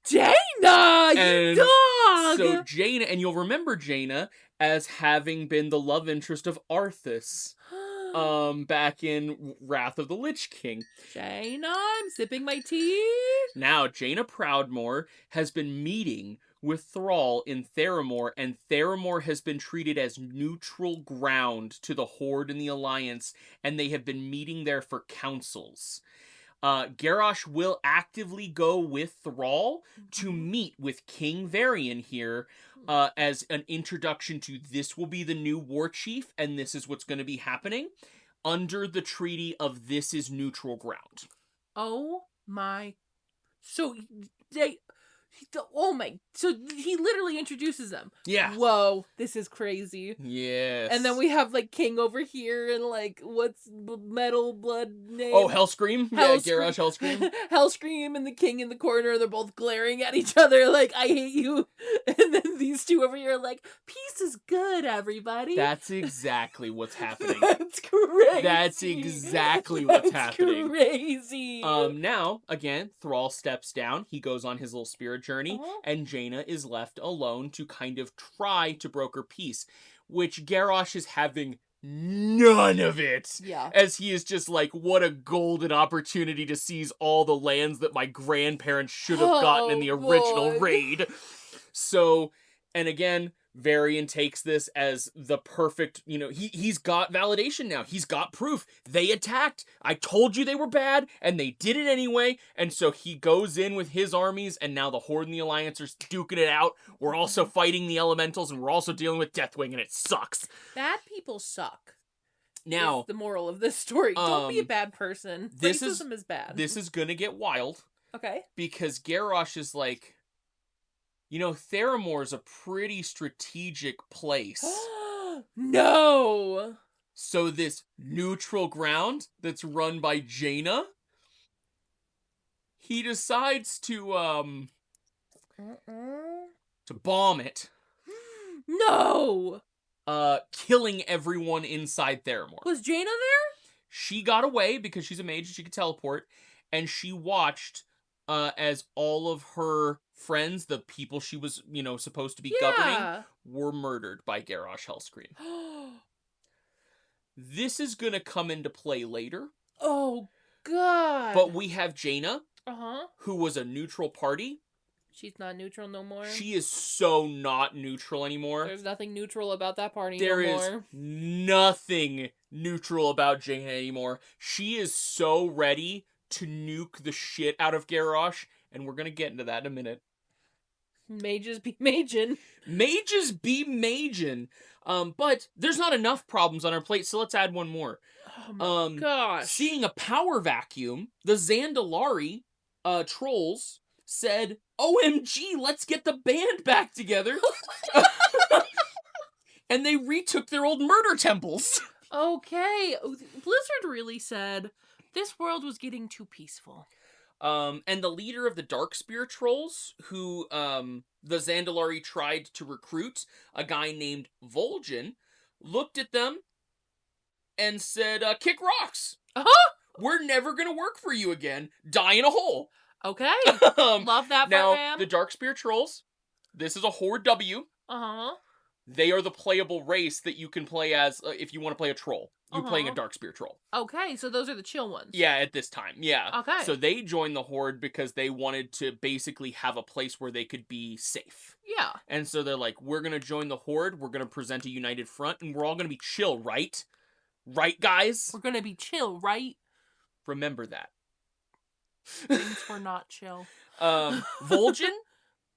Jaina, you dog! So Jaina, and you'll remember Jaina as having been the love interest of Arthas back in Wrath of the Lich King. Jaina, I'm sipping my tea. Now, Jaina Proudmoore has been meeting with Thrall in Theramore, and Theramore has been treated as neutral ground to the Horde and the Alliance, and they have been meeting there for councils. Garrosh will actively go with Thrall to meet with King Varian here as an introduction to this will be the new war chief, and this is what's going to be happening under the treaty of this is neutral ground. Oh my... So so he literally introduces them. Yeah. Whoa, this is crazy. Yes. And then we have King over here and what's Metal Blood name? Oh, Hellscream? Yeah, Garrosh Hellscream. Hellscream and the king in the corner, they're both glaring at each other like, I hate you. And then these two over here are like, peace is good, everybody. That's exactly what's happening. That's crazy. That's exactly what's happening. Crazy. Now, again, Thrall steps down. He goes on his little spirit journey, and Jaina is left alone to kind of try to broker peace, which Garrosh is having none of it. Yeah. As he is just like, what a golden opportunity to seize all the lands that my grandparents should have gotten in the original raid. So, and again, Varian takes this as the perfect, he's got validation now. He's got proof. They attacked. I told you they were bad, and they did it anyway. And so he goes in with his armies, and now the Horde and the Alliance are duking it out. We're also fighting the Elementals, and we're also dealing with Deathwing, and it sucks. Bad people suck. Now, is the moral of this story. Don't be a bad person. Racism is bad. This is gonna get wild. Okay. Because Garrosh is like, Theramore's a pretty strategic place. No! So this neutral ground that's run by Jaina, he decides to bomb it. No! Killing everyone inside Theramore. Was Jaina there? She got away because she's a mage and she could teleport, and she watched as all of her friends, the people she was, supposed to be governing, were murdered by Garrosh Hellscream. This is gonna come into play later. Oh, God. But we have Jaina, who was a neutral party, She's not neutral no more. She is so not neutral anymore. There's nothing neutral about that party There no is more. nothing neutral about Jaina anymore. She is so ready to nuke the shit out of Garrosh, and we're gonna get into that in a minute. Mages be magin. Mages be magin. But there's not enough problems on our plate, so let's add one more. Oh my gosh. Seeing a power vacuum, the Zandalari trolls said, OMG, let's get the band back together. And they retook their old murder temples. Okay. Blizzard really said this world was getting too peaceful. And the leader of the Darkspear trolls, who the Zandalari tried to recruit, a guy named Vol'jin, looked at them and said, kick rocks. Uh-huh. We're never gonna work for you again. Die in a hole. Okay. Love that for Now, him. the Darkspear trolls, this is a Horde W. Uh-huh. They are the playable race that you can play as if you want to play a troll. You're playing a Uh-huh. Darkspear troll. Okay, so those are the chill ones. Yeah, at this time, yeah. Okay. So they joined the Horde because they wanted to basically have a place where they could be safe. Yeah. And so they're like, we're going to join the Horde, we're going to present a united front, and we're all going to be chill, right? Right, guys? We're gonna be chill, right? Remember that. Things were not chill. Vol'jin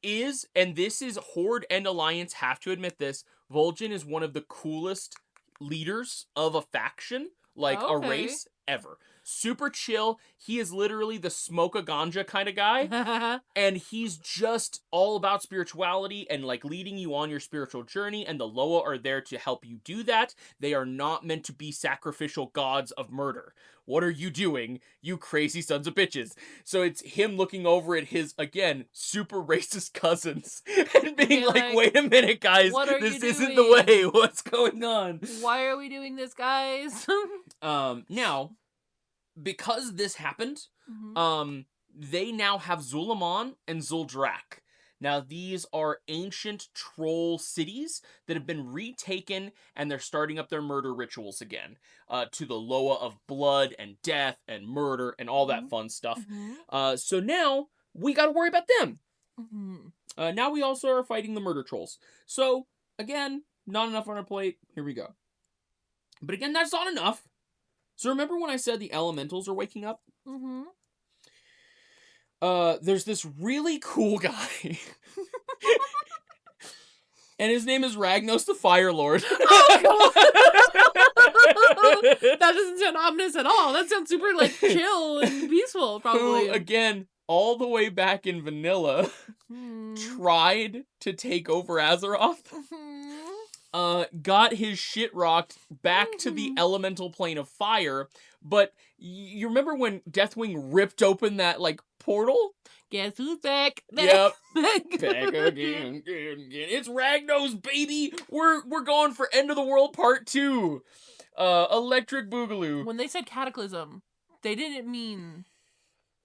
is, and this is Horde and Alliance have to admit this, Vol'jin is one of the coolest leaders of a faction, like a Okay. race, ever. Super chill. He is literally the smoke a ganja kind of guy. And he's just all about spirituality and like leading you on your spiritual journey. And the Loa are there to help you do that. They are not meant to be sacrificial gods of murder. What are you doing, you crazy sons of bitches? So it's him looking over at his, again, super racist cousins and being like, wait a minute, guys. What are this you isn't doing? the way. What's going on? Why are we doing this, guys? Now, because this happened, Mhm. they now have Zulaman and Zuldrak. Now, these are ancient troll cities that have been retaken, and they're starting up their murder rituals again, to the Loa of blood and death and murder and all that fun stuff. Mhm. So now, we gotta worry about them. Mhm. Now we also are fighting the murder trolls. So, again, not enough on our plate. Here we go. But again, that's not enough. So remember when I said the elementals are waking up? Mhm. There's this really cool guy. And his name is Ragnos the Fire Lord. That doesn't sound ominous at all. That sounds super, like, chill and peaceful, probably. Who, again, all the way back in vanilla, tried to take over Azeroth. Got his shit rocked back to the elemental plane of fire. But you remember when Deathwing ripped open that, like, portal? Guess who's back? Yep. Back again. It's Ragnos, baby! We're going for End of the World Part 2. Electric Boogaloo. When they said cataclysm, they didn't mean,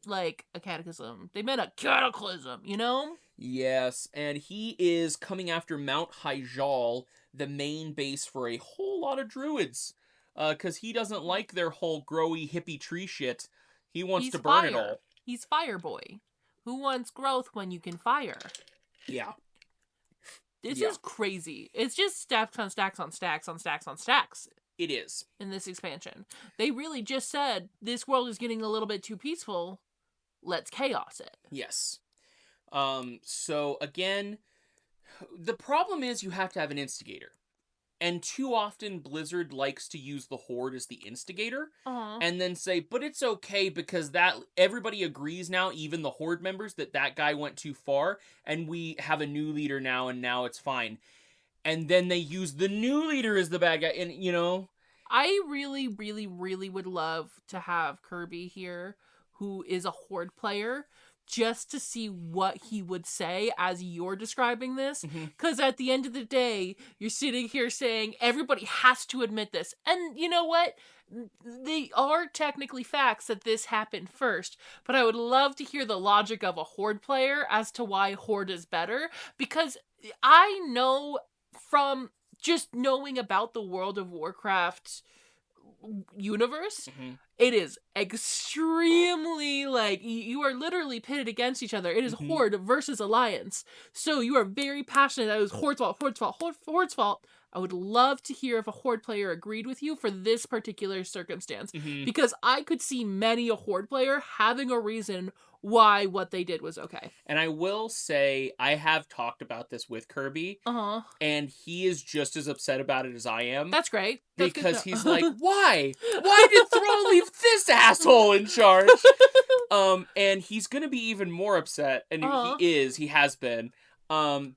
like, a cataclysm. They meant a cataclysm, you know? Yes, and he is coming after Mount Hyjal, the main base for a whole lot of druids. Because he doesn't like their whole growy hippie tree shit. He wants to burn it all. He's Fire Boy. Who wants growth when you can fire? Yeah. This is crazy. It's just stacks on stacks on stacks on stacks on stacks. It is. In this expansion. They really just said, this world is getting a little bit too peaceful. Let's chaos it. Yes. So, again, the problem is you have to have an instigator. And too often Blizzard likes to use the Horde as the instigator. And then say, but it's okay because that everybody agrees now, even the Horde members, that guy went too far. And we have a new leader now, and now it's fine. And then they use the new leader as the bad guy. And, you know... I really, really, really would love to have Kirby here, who is a Horde player, just to see what he would say as you're describing this. Because at the end of the day, you're sitting here saying everybody has to admit this. And you know what? They are technically facts that this happened first. But I would love to hear the logic of a Horde player as to why Horde is better. Because I know from just knowing about the World of Warcraft universe, It is extremely, like, you are literally pitted against each other. It is Horde versus Alliance. So you are very passionate that it was Horde's fault, Horde's fault. I would love to hear if a Horde player agreed with you for this particular circumstance. Because I could see many a Horde player having a reason why what they did was okay. And I will say, I have talked about this with Kirby, and he is just as upset about it as I am. That's great. That's because he's like, why? Why did Thrall leave this asshole in charge? And he's gonna be even more upset, and he has been,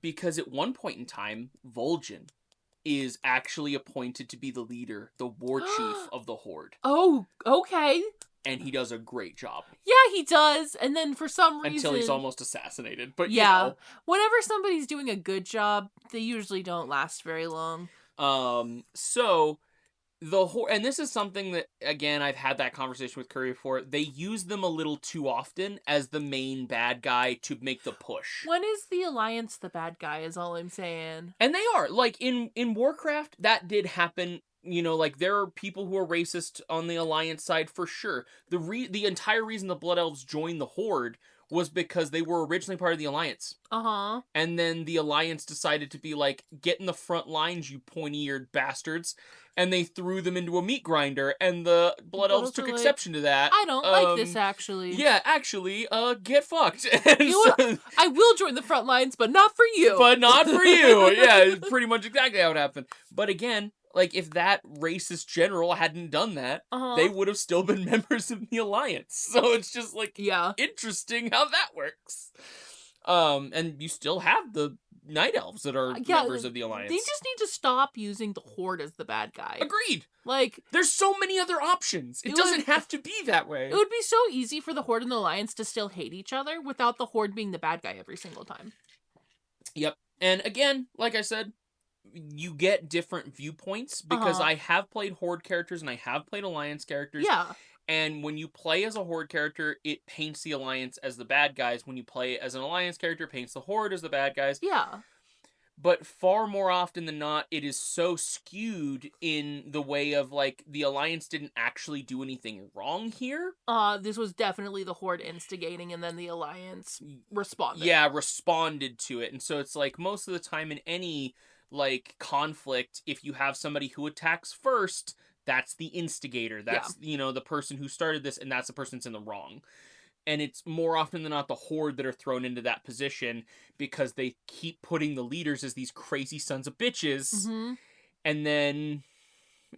because at one point in time, Vol'jin is actually appointed to be the leader, the war chief of the Horde. Oh, okay. And he does a great job. Yeah, he does. And then for some reason... Until he's almost assassinated. But, yeah. you know. Whenever somebody's doing a good job, they usually don't last very long. So, the Horde... And this is something that, again, I've had that conversation with Curry before. They use them a little too often as the main bad guy to make the push. When is the Alliance the bad guy, is all I'm saying. And they are. Like, in Warcraft, that did happen. You know, like, there are people who are racist on the Alliance side for sure. The entire reason the Blood Elves joined the Horde was because they were originally part of the Alliance. And then the Alliance decided to be like, get in the front lines, you pointy-eared bastards. And they threw them into a meat grinder, and the Blood Elves took exception to that. I don't like this, actually. Yeah, actually, get fucked. I will join the front lines, but not for you. But not for you. Yeah, pretty much exactly how it happened. But again... Like, if that racist general hadn't done that, they would have still been members of the Alliance. So it's just, like, interesting how that works. And you still have the Night Elves that are members of the Alliance. They just need to stop using the Horde as the bad guy. Agreed. Like, there's so many other options. It doesn't have to be that way. It would be so easy for the Horde and the Alliance to still hate each other without the Horde being the bad guy every single time. Yep. And again, like I said, you get different viewpoints because I have played Horde characters and I have played Alliance characters. Yeah. And when you play as a Horde character, it paints the Alliance as the bad guys. When you play as an Alliance character, it paints the Horde as the bad guys. Yeah. But far more often than not, it is so skewed in the way of, like, the Alliance didn't actually do anything wrong here. This was definitely the Horde instigating, and then the Alliance responded. Yeah, responded to it. And so it's like, most of the time in any... like, conflict, if you have somebody who attacks first, that's the instigator. That's, you know, the person who started this, and that's the person that's in the wrong. And it's more often than not the Horde that are thrown into that position because they keep putting the leaders as these crazy sons of bitches, and then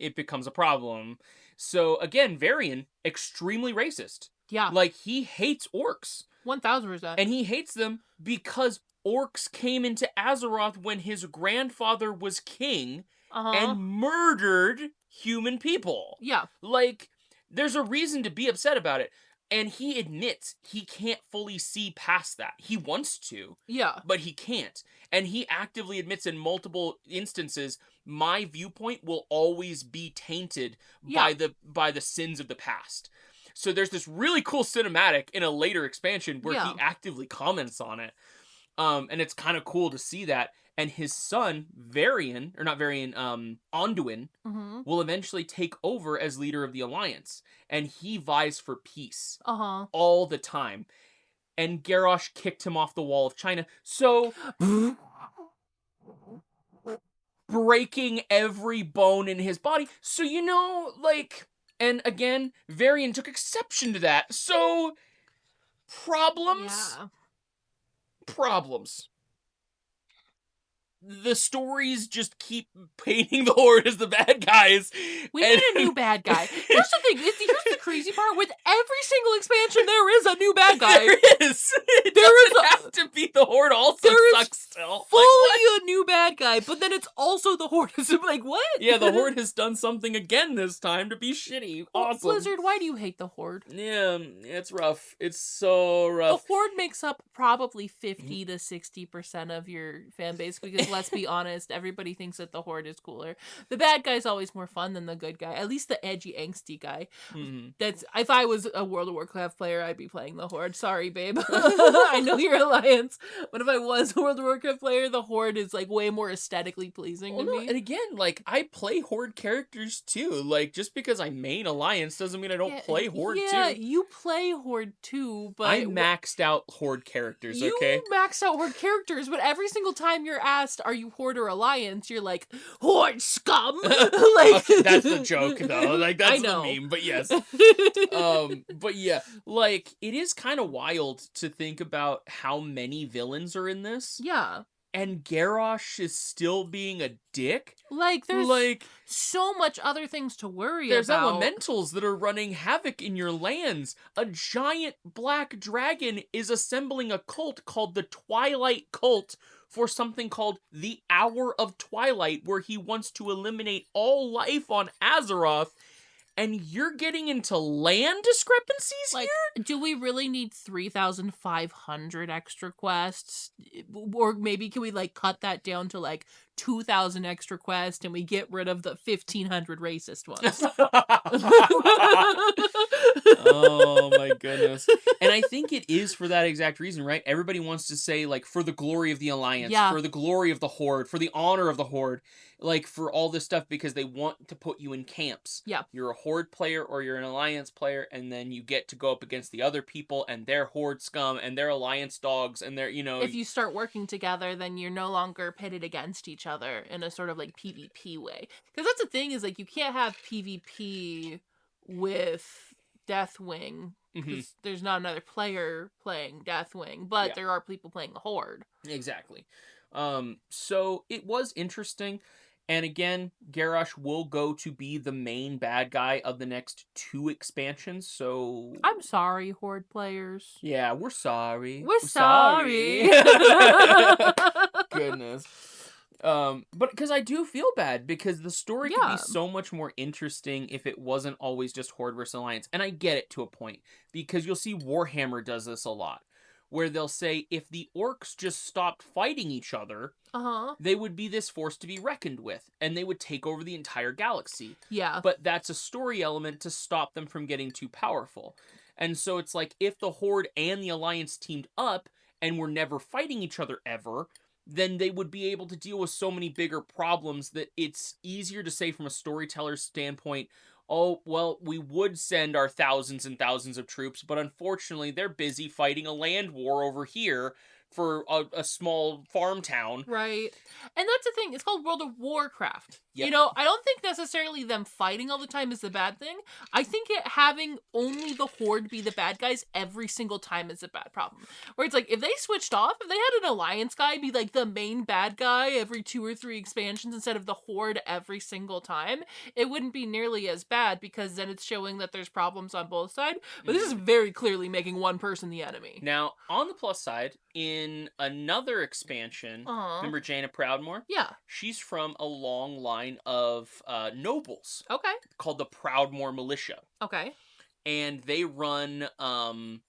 it becomes a problem. So, again, Varian, extremely racist. Yeah. Like, he hates orcs. 1000%. And he hates them because orcs came into Azeroth when his grandfather was king and murdered human people. Yeah. Like, there's a reason to be upset about it. And he admits he can't fully see past that. He wants to. Yeah. But he can't. And he actively admits in multiple instances, my viewpoint will always be tainted by the sins of the past. So there's this really cool cinematic in a later expansion where he actively comments on it. And it's kind of cool to see that. And his son, Anduin, will eventually take over as leader of the Alliance. And he vies for peace all the time. And Garrosh kicked him off the wall of China. So, breaking every bone in his body. So, you know, like... And again, Varian took exception to that. So, problems? Yeah. Problems. The stories just keep painting the Horde as the bad guys. We need a new bad guy. Here's the thing. Here's the crazy part. With every single expansion, there is a new bad guy. There is. It doesn't have to be the Horde also sucks still. Fully a new bad guy, but then it's also the Horde. It's like, what? Yeah, the Horde has done something again this time to be shitty. Awesome. Blizzard, why do you hate the Horde? Yeah, it's rough. It's so rough. The Horde makes up probably 50 to 60% of your fan base because let's be honest, everybody thinks that the Horde is cooler. The bad guy's always more fun than the good guy. At least the edgy, angsty guy. That's if I was a World of Warcraft player, I'd be playing the Horde. Sorry, babe. I know you're Alliance, but if I was a World of Warcraft Warcraft player, the Horde is like way more aesthetically pleasing to me. And again, like, I play Horde characters too. Like, just because I main Alliance doesn't mean I don't play Horde too. Yeah, you play Horde too, but I maxed out Horde characters, you okay? max out Horde characters, but every single time you're asked, "Are you Horde or Alliance?" You're like, "Horde scum." Like Okay, that's the joke, though. Like, that's I know. the meme. But yes, but yeah, like, it is kind of wild to think about how many villains are in this. Yeah. And Garrosh is still being a dick. Like, there's like so much other things to worry there's about. elementals that are running havoc in your lands. A giant black dragon is assembling a cult called the Twilight Cult for something called the Hour of Twilight, where he wants to eliminate all life on Azeroth. And you're getting into land discrepancies Like, here? do we really need 3,500 extra quests? Or maybe can we, like, cut that down to, like, 2,000 extra quests and we get rid of the 1,500 racist ones? Oh my goodness. And I think it is for that exact reason, right? Everybody wants to say, like, for the glory of the Alliance, Yeah. for the glory of the Horde, for the honor of the Horde, like, for all this stuff, because they want to put you in camps. Yeah. You're a Horde player or you're an Alliance player, and then you get to go up against the other people, and they're Horde scum, and they're Alliance dogs, and they're, If you start working together, then you're no longer pitted against each other in a sort of, like, PvP way. Because that's the thing, is, like, you can't have PvP with Deathwing, because there's not another player playing Deathwing, but there are people playing the Horde. Exactly. So it was interesting. And again, Garrosh will go to be the main bad guy of the next 2 expansions, so... I'm sorry, Horde players. Yeah, we're sorry. We're sorry. Goodness. But because I do feel bad, because the story could be so much more interesting if it wasn't always just Horde versus Alliance. And I get it to a point, because you'll see Warhammer does this a lot, where they'll say if the orcs just stopped fighting each other, they would be this force to be reckoned with, and they would take over the entire galaxy. Yeah. But that's a story element to stop them from getting too powerful. And so it's like, if the Horde and the Alliance teamed up and were never fighting each other ever, then they would be able to deal with so many bigger problems that it's easier to say from a storyteller's standpoint, oh, well, we would send our thousands and thousands of troops, but unfortunately they're busy fighting a land war over here for a small farm town. Right. And that's the thing. It's called World of Warcraft. Yep. You know, I don't think necessarily them fighting all the time is the bad thing. I think having only the Horde be the bad guys every single time is a bad problem. Where it's like, if they switched off, if they had an Alliance guy be like the main bad guy every 2 or 3 expansions instead of the Horde every single time, it wouldn't be nearly as bad, because then it's showing that there's problems on both sides. But this is very clearly making one person the enemy. Now, on the plus side, in another expansion, remember Jaina Proudmoore? Yeah. She's from a long line of nobles. Okay. Called the Proudmoore Militia. Okay. And they run an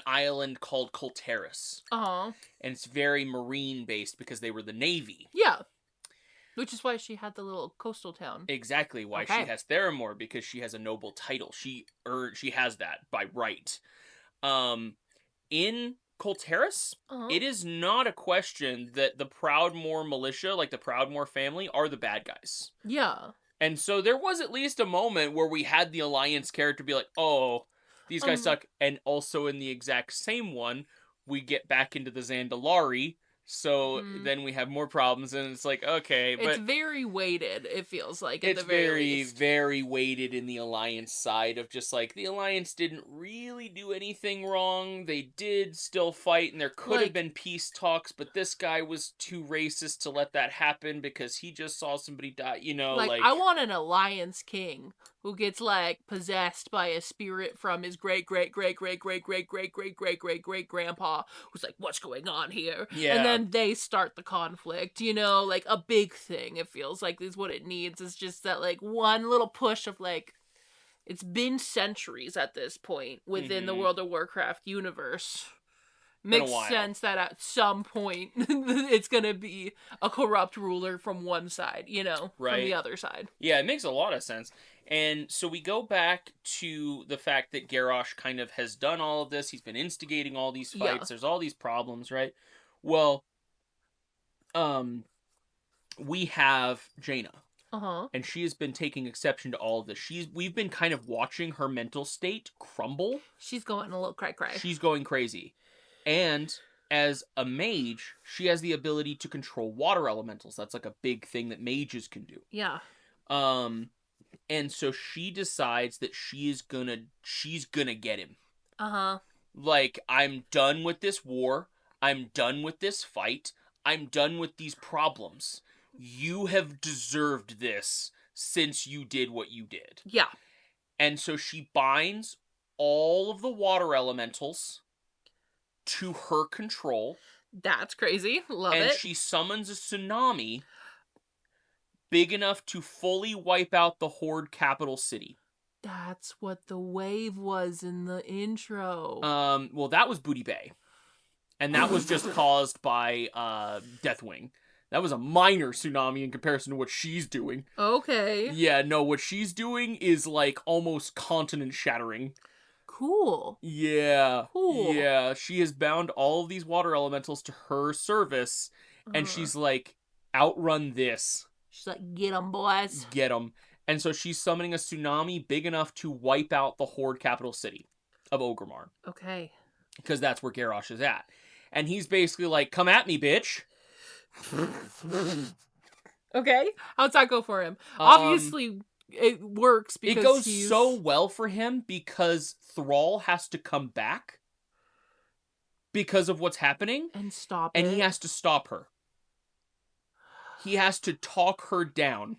island called Colteris. And it's very marine based because they were the Navy. Yeah. Which is why she had the little coastal town. Exactly why she has Theramore, because she has a noble title. She has that by right. In Colteris, it is not a question that the Proudmoore militia, like the Proudmoore family, are the bad guys. Yeah. And so there was at least a moment where we had the Alliance character be like, oh, these guys suck. And also in the exact same one, we get back into the Zandalari. So then we have more problems, and it's like, okay, but it's very weighted, it feels like, at it's the very least. very weighted in the Alliance side of just like, the Alliance didn't really do anything wrong. They did still fight, and there could have been peace talks, but this guy was too racist to let that happen because he just saw somebody die, like I want an Alliance king who gets, like, possessed by a spirit from his great-great-great-great-great-great-great-great-great-great-grandpa, who's like, what's going on here? Yeah. And then they start the conflict, like a big thing, it feels like, is what it needs. Is just that, like, one little push of, like, it's been centuries at this point within the World of Warcraft universe. Makes sense that at some point it's gonna be a corrupt ruler from one side, from the other side. Yeah, it makes a lot of sense. And so we go back to the fact that Garrosh kind of has done all of this. He's been instigating all these fights. Yeah. There's all these problems, right? Well, we have Jaina. Uh-huh. And she has been taking exception to all of this. We've been kind of watching her mental state crumble. She's going a little cray-cray. She's going crazy. And as a mage, she has the ability to control water elementals. That's like a big thing that mages can do. Yeah. And so she decides that she's gonna get him. Uh-huh. Like, I'm done with this war. I'm done with this fight. I'm done with these problems. You have deserved this since you did what you did. Yeah. And so she binds all of the water elementals to her control. That's crazy. Love and it. she summons a tsunami big enough to fully wipe out the Horde capital city. That's what the wave was in the intro. Well, that was Booty Bay. And that was just caused by Deathwing. That was a minor tsunami in comparison to what she's doing. Okay. Yeah, no, what she's doing is like almost continent shattering. Cool. Yeah. Cool. Yeah, she has bound all of these water elementals to her service, and she's like, outrun this. She's like, get them, boys. Get them. And so she's summoning a tsunami big enough to wipe out the Horde capital city of Orgrimmar. Okay. Because that's where Garrosh is at. And he's basically like, come at me, bitch. Okay. How'd that go for him? Obviously, it works because it goes so well for him because Thrall has to come back because of what's happening. And stop and it. he has to stop her. He has to talk her down.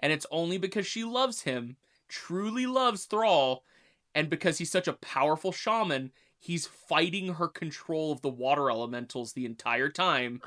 And it's only because she loves him, truly loves Thrall, and because he's such a powerful shaman, he's fighting her control of the water elementals the entire time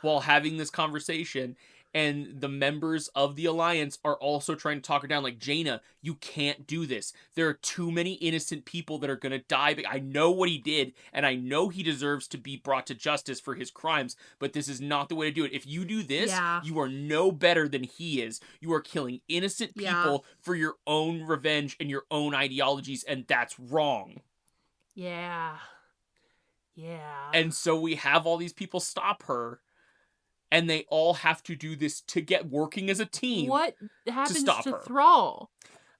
while having this conversation. And the members of the Alliance are also trying to talk her down. Like, Jaina, you can't do this. There are too many innocent people that are going to die. I know what he did, and I know he deserves to be brought to justice for his crimes, but this is not the way to do it. If you do this, you are no better than he is. You are killing innocent people for your own revenge and your own ideologies, and that's wrong. Yeah. Yeah. And so we have all these people stop her, and they all have to do this to get working as a team. What happens to her. Thrall?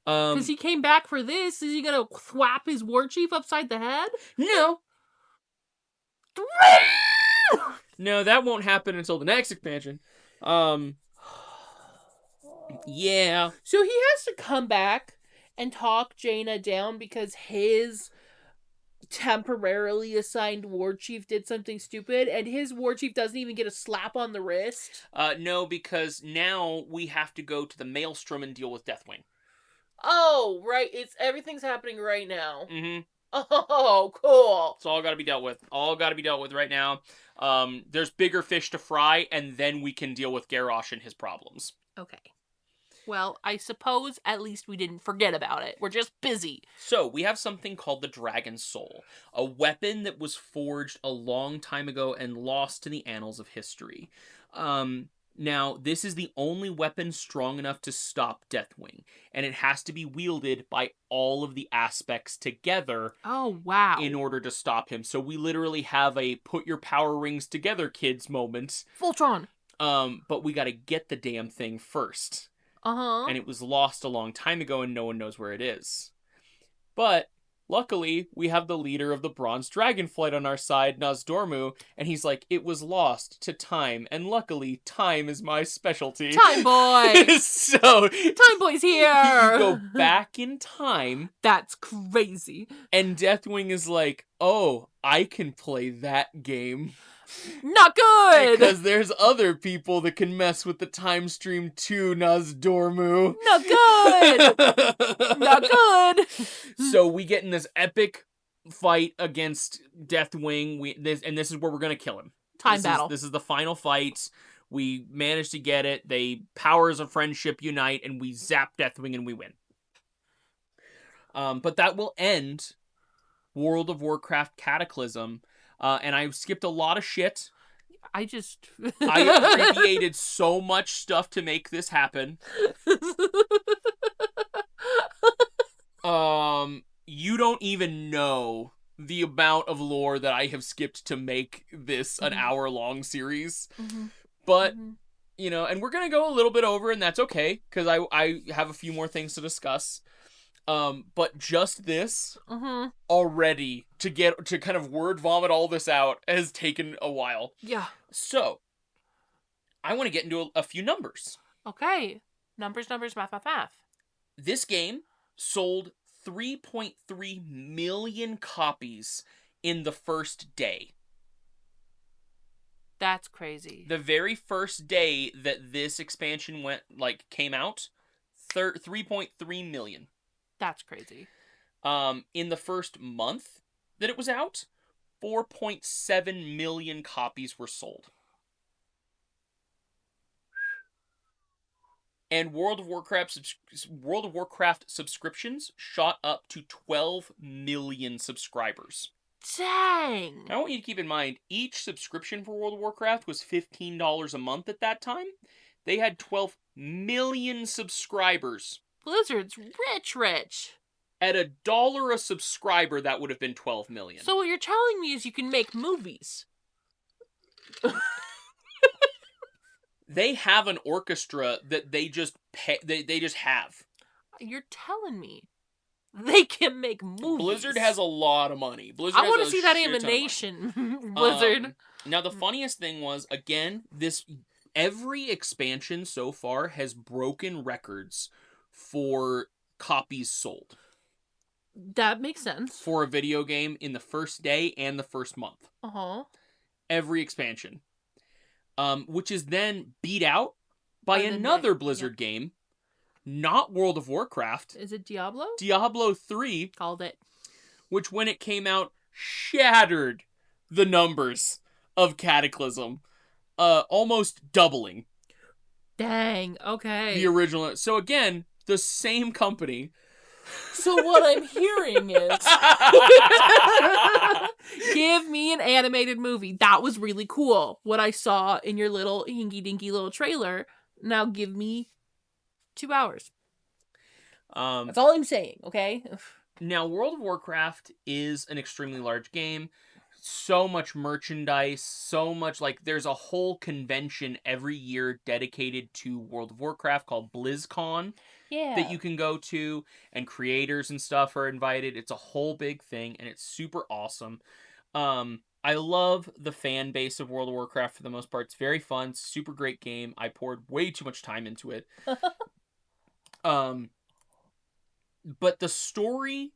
Because he came back for this. Is he going to thwap his war chief upside the head? No. No, that won't happen until the next expansion. Yeah. So he has to come back and talk Jaina down because his temporarily assigned war chief did something stupid, and his war chief doesn't even get a slap on the wrist. No, because now we have to go to the Maelstrom and deal with Deathwing. Oh, right. Everything's happening right now. Mm-hmm. Oh, cool. It's all got to be dealt with. All got to be dealt with right now. There's bigger fish to fry, and then we can deal with Garrosh and his problems. Okay. Well, I suppose at least we didn't forget about it. We're just busy. So, we have something called the Dragon Soul, a weapon that was forged a long time ago and lost to the annals of history. Now, this is the only weapon strong enough to stop Deathwing, and it has to be wielded by all of the aspects together. Oh, wow. In order to stop him. So we literally have a put your power rings together, kids moment. Voltron. But we gotta get the damn thing first. Uh-huh. And it was lost a long time ago and no one knows where it is. But luckily, we have the leader of the Bronze Dragonflight on our side, Nozdormu, and he's like, it was lost to time, and luckily, time is my specialty. Time boy! So, Time boy's here! You go back in time. That's crazy. And Deathwing is like, oh, I can play that game. Not good! Because there's other people that can mess with the time stream too, Nozdormu. Not good! Not good! So we get in this epic fight against Deathwing. This is where we're going to kill him. Time battle. This is the final fight. We manage to get it. They powers of friendship unite, and we zap Deathwing, and we win. But that will end World of Warcraft Cataclysm. And I skipped a lot of shit. I abbreviated so much stuff to make this happen. You don't even know the amount of lore that I have skipped to make this an Mhm. hour-long series. Mm-hmm. But, Mm-hmm. you know, and we're going to go a little bit over, and that's okay, because I have a few more things to discuss. But just this Mm-hmm. already, to kind of word vomit all this out, has taken a while. Yeah. So, I want to get into a few numbers. Okay. Numbers, math. This game sold 3.3 million copies in the first day. That's crazy. The very first day that this expansion came out, 3.3 million. That's crazy. In the first month that it was out, 4.7 million copies were sold. And World of Warcraft subscriptions shot up to 12 million subscribers. Dang. Now, I want you to keep in mind, each subscription for World of Warcraft was $15 a month at that time. They had 12 million subscribers. Blizzard's rich. At $1 a subscriber, that would have been 12 million. So what you're telling me is you can make movies. They have an orchestra that they just they just have. You're telling me they can make movies. Blizzard has a lot of money. I want to see that animation, Blizzard. Now the funniest thing was, again, every expansion so far has broken records for copies sold. That makes sense. For a video game in the first day and the first month. Uh-huh. Every expansion. Which is then beat out by another Blizzard game, not World of Warcraft. Is it Diablo? Diablo 3. Called it. Which, when it came out, shattered the numbers of Cataclysm. Almost doubling. Dang, okay. The original. So again, the same company. So what I'm hearing is, give me an animated movie. That was really cool. What I saw in your little hinky dinky little trailer. Now give me 2 hours. That's all I'm saying, okay? Now, World of Warcraft is an extremely large game. So much merchandise, so much, there's a whole convention every year dedicated to World of Warcraft called BlizzCon. Yeah. That you can go to, and creators and stuff are invited. It's a whole big thing, and it's super awesome. I love the fan base of World of Warcraft for the most part. It's very fun, super great game. I poured way too much time into it. But the story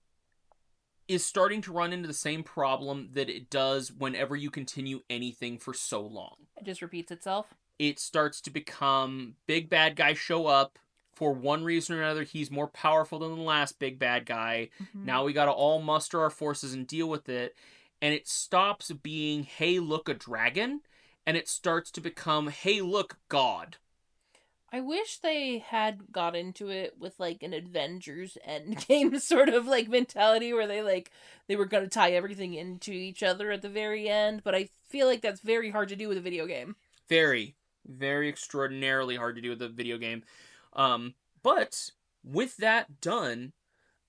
is starting to run into the same problem that it does whenever you continue anything for so long. It just repeats itself? It starts to become big bad guys show up. For one reason or another, he's more powerful than the last big bad guy. Mm-hmm. Now we gotta all muster our forces and deal with it. And it stops being, hey, look, a dragon. And it starts to become, hey, look, God. I wish they had got into it with, an Avengers Endgame sort of, mentality where they were gonna tie everything into each other at the very end. But I feel like that's very hard to do with a video game. Very, very extraordinarily hard to do with a video game. But with that done,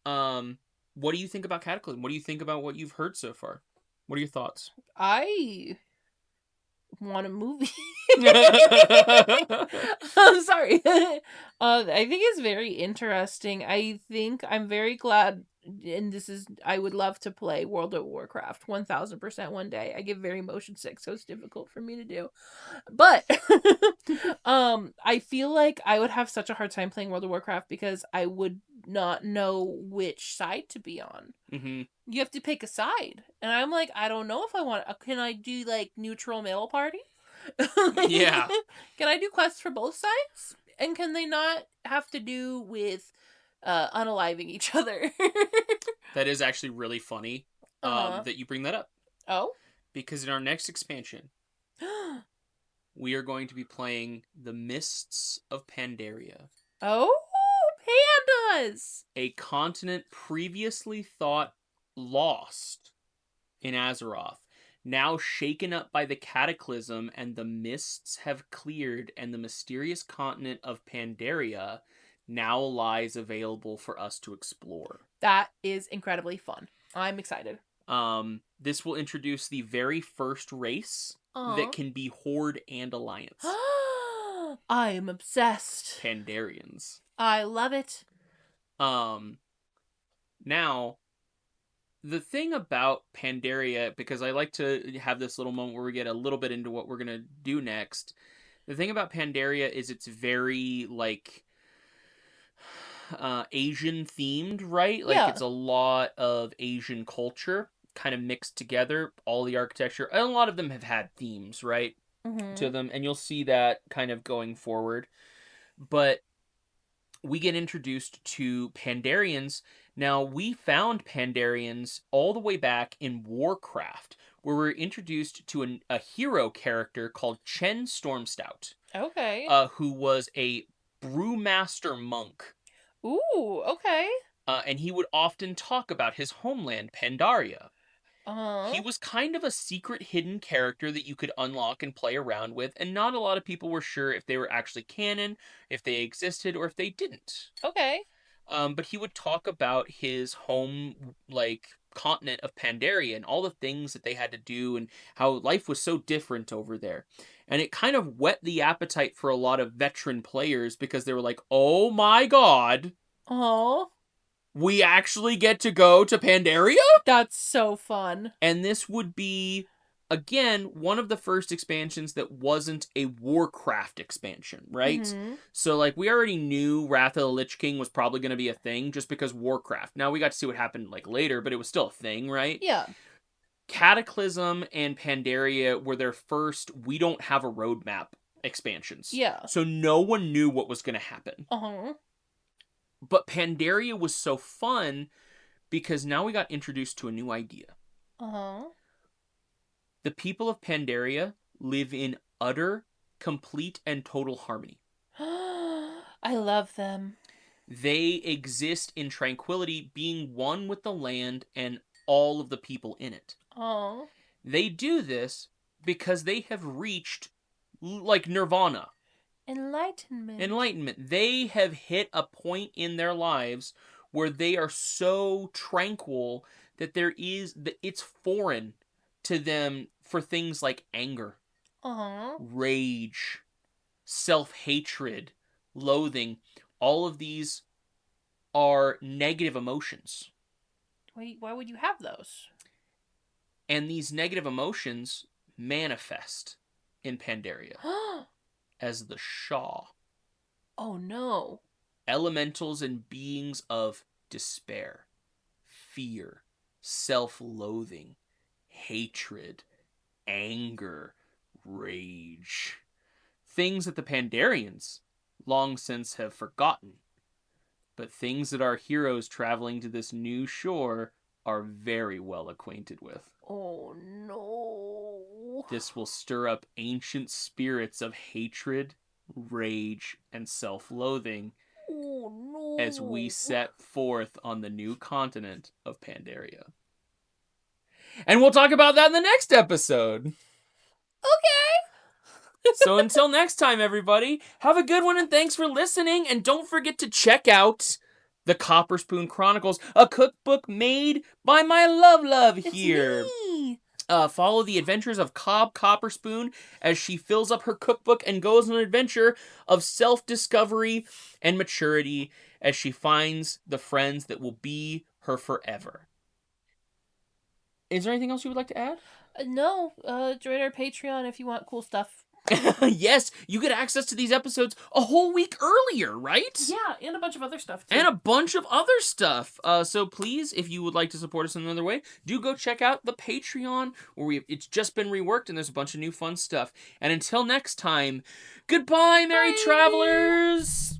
what do you think about Cataclysm? What do you think about what you've heard so far? What are your thoughts? I want a movie. I'm sorry. I think it's very interesting. I think I'm very glad, and I would love to play World of Warcraft 1000% one day. I get very motion sick, so it's difficult for me to do. But I feel like I would have such a hard time playing World of Warcraft because I would not know which side to be on. Mm-hmm. You have to pick a side, and I'm like, I don't know if I want. Can I do neutral middle party? Yeah. Can I do quests for both sides? And can they not have to do with unaliving each other? That is actually really funny that you bring that up. Oh? Because in our next expansion, we are going to be playing the Mists of Pandaria. Oh, pandas! A continent previously thought lost in Azeroth, now shaken up by the Cataclysm, and the mists have cleared, and the mysterious continent of Pandaria now lies available for us to explore. That is incredibly fun. I'm excited. This will introduce the very first race Aw. that can be Horde and Alliance. I am obsessed. Pandarians. I love it. Now, the thing about Pandaria, because I like to have this little moment where we get a little bit into what we're going to do next. The thing about Pandaria is it's very, like, Asian themed, right? Like, Yeah. it's a lot of Asian culture kind of mixed together. All the architecture, and a lot of them have had themes, right? To them, and you'll see that kind of going forward. But we get introduced to Pandarians. Now, we found Pandarians all the way back in Warcraft, where we're introduced to a hero character called Chen Stormstout. Okay. Who was a brewmaster monk. Ooh, okay. And he would often talk about his homeland, Pandaria. Uh-huh. He was kind of a secret hidden character that you could unlock and play around with, and not a lot of people were sure if they were actually canon, if they existed, or if they didn't. Okay. But he would talk about his home, like, continent of Pandaria and all the things that they had to do and how life was so different over there. And it kind of whet the appetite for a lot of veteran players because they were like, oh my god, Oh, we actually get to go to Pandaria? that's so fun. And this would be, again, one of the first expansions that wasn't a Warcraft expansion, right? Mhm. So, like, we already knew Wrath of the Lich King was probably going to be a thing just because Warcraft. Now, we got to see what happened, like, later, but it was still a thing, right? Yeah. Cataclysm and Pandaria were their first we don't have a roadmap expansions. Yeah. So no one knew what was going to happen. Uh-huh. But Pandaria was so fun because now we got introduced to a new idea. Uh-huh. The people of Pandaria live in utter, complete, and total harmony. I love them. They exist in tranquility, being one with the land and all of the people in it. Oh. They do this because they have reached, like, nirvana. Enlightenment. They have hit a point in their lives where they are so tranquil that it's foreign to them for things like anger, rage, self-hatred, loathing. All of these are negative emotions. Wait, why would you have those? And these negative emotions manifest in Pandaria as the Shaw. Oh no. Elementals and beings of despair, fear, self-loathing, hatred, anger, rage. Things that the Pandarians long since have forgotten. But things that our heroes traveling to this new shore are very well acquainted with. Oh no. This will stir up ancient spirits of hatred, rage, and self-loathing as we set forth on the new continent of Pandaria. And we'll talk about that in the next episode. Okay. So until next time, everybody, have a good one and thanks for listening. And don't forget to check out the Copper Spoon Chronicles, a cookbook made by my love here. Me. Follow the adventures of Cobb Copperspoon as she fills up her cookbook and goes on an adventure of self-discovery and maturity as she finds the friends that will be her forever. Is there anything else you would like to add? No. Join our Patreon if you want cool stuff. Yes, you get access to these episodes a whole week earlier, right? Yeah, and a bunch of other stuff too. And a bunch of other stuff. So please, if you would like to support us in another way, do go check out the Patreon, where it's just been reworked and there's a bunch of new fun stuff. And until next time, goodbye, merry Bye. travelers!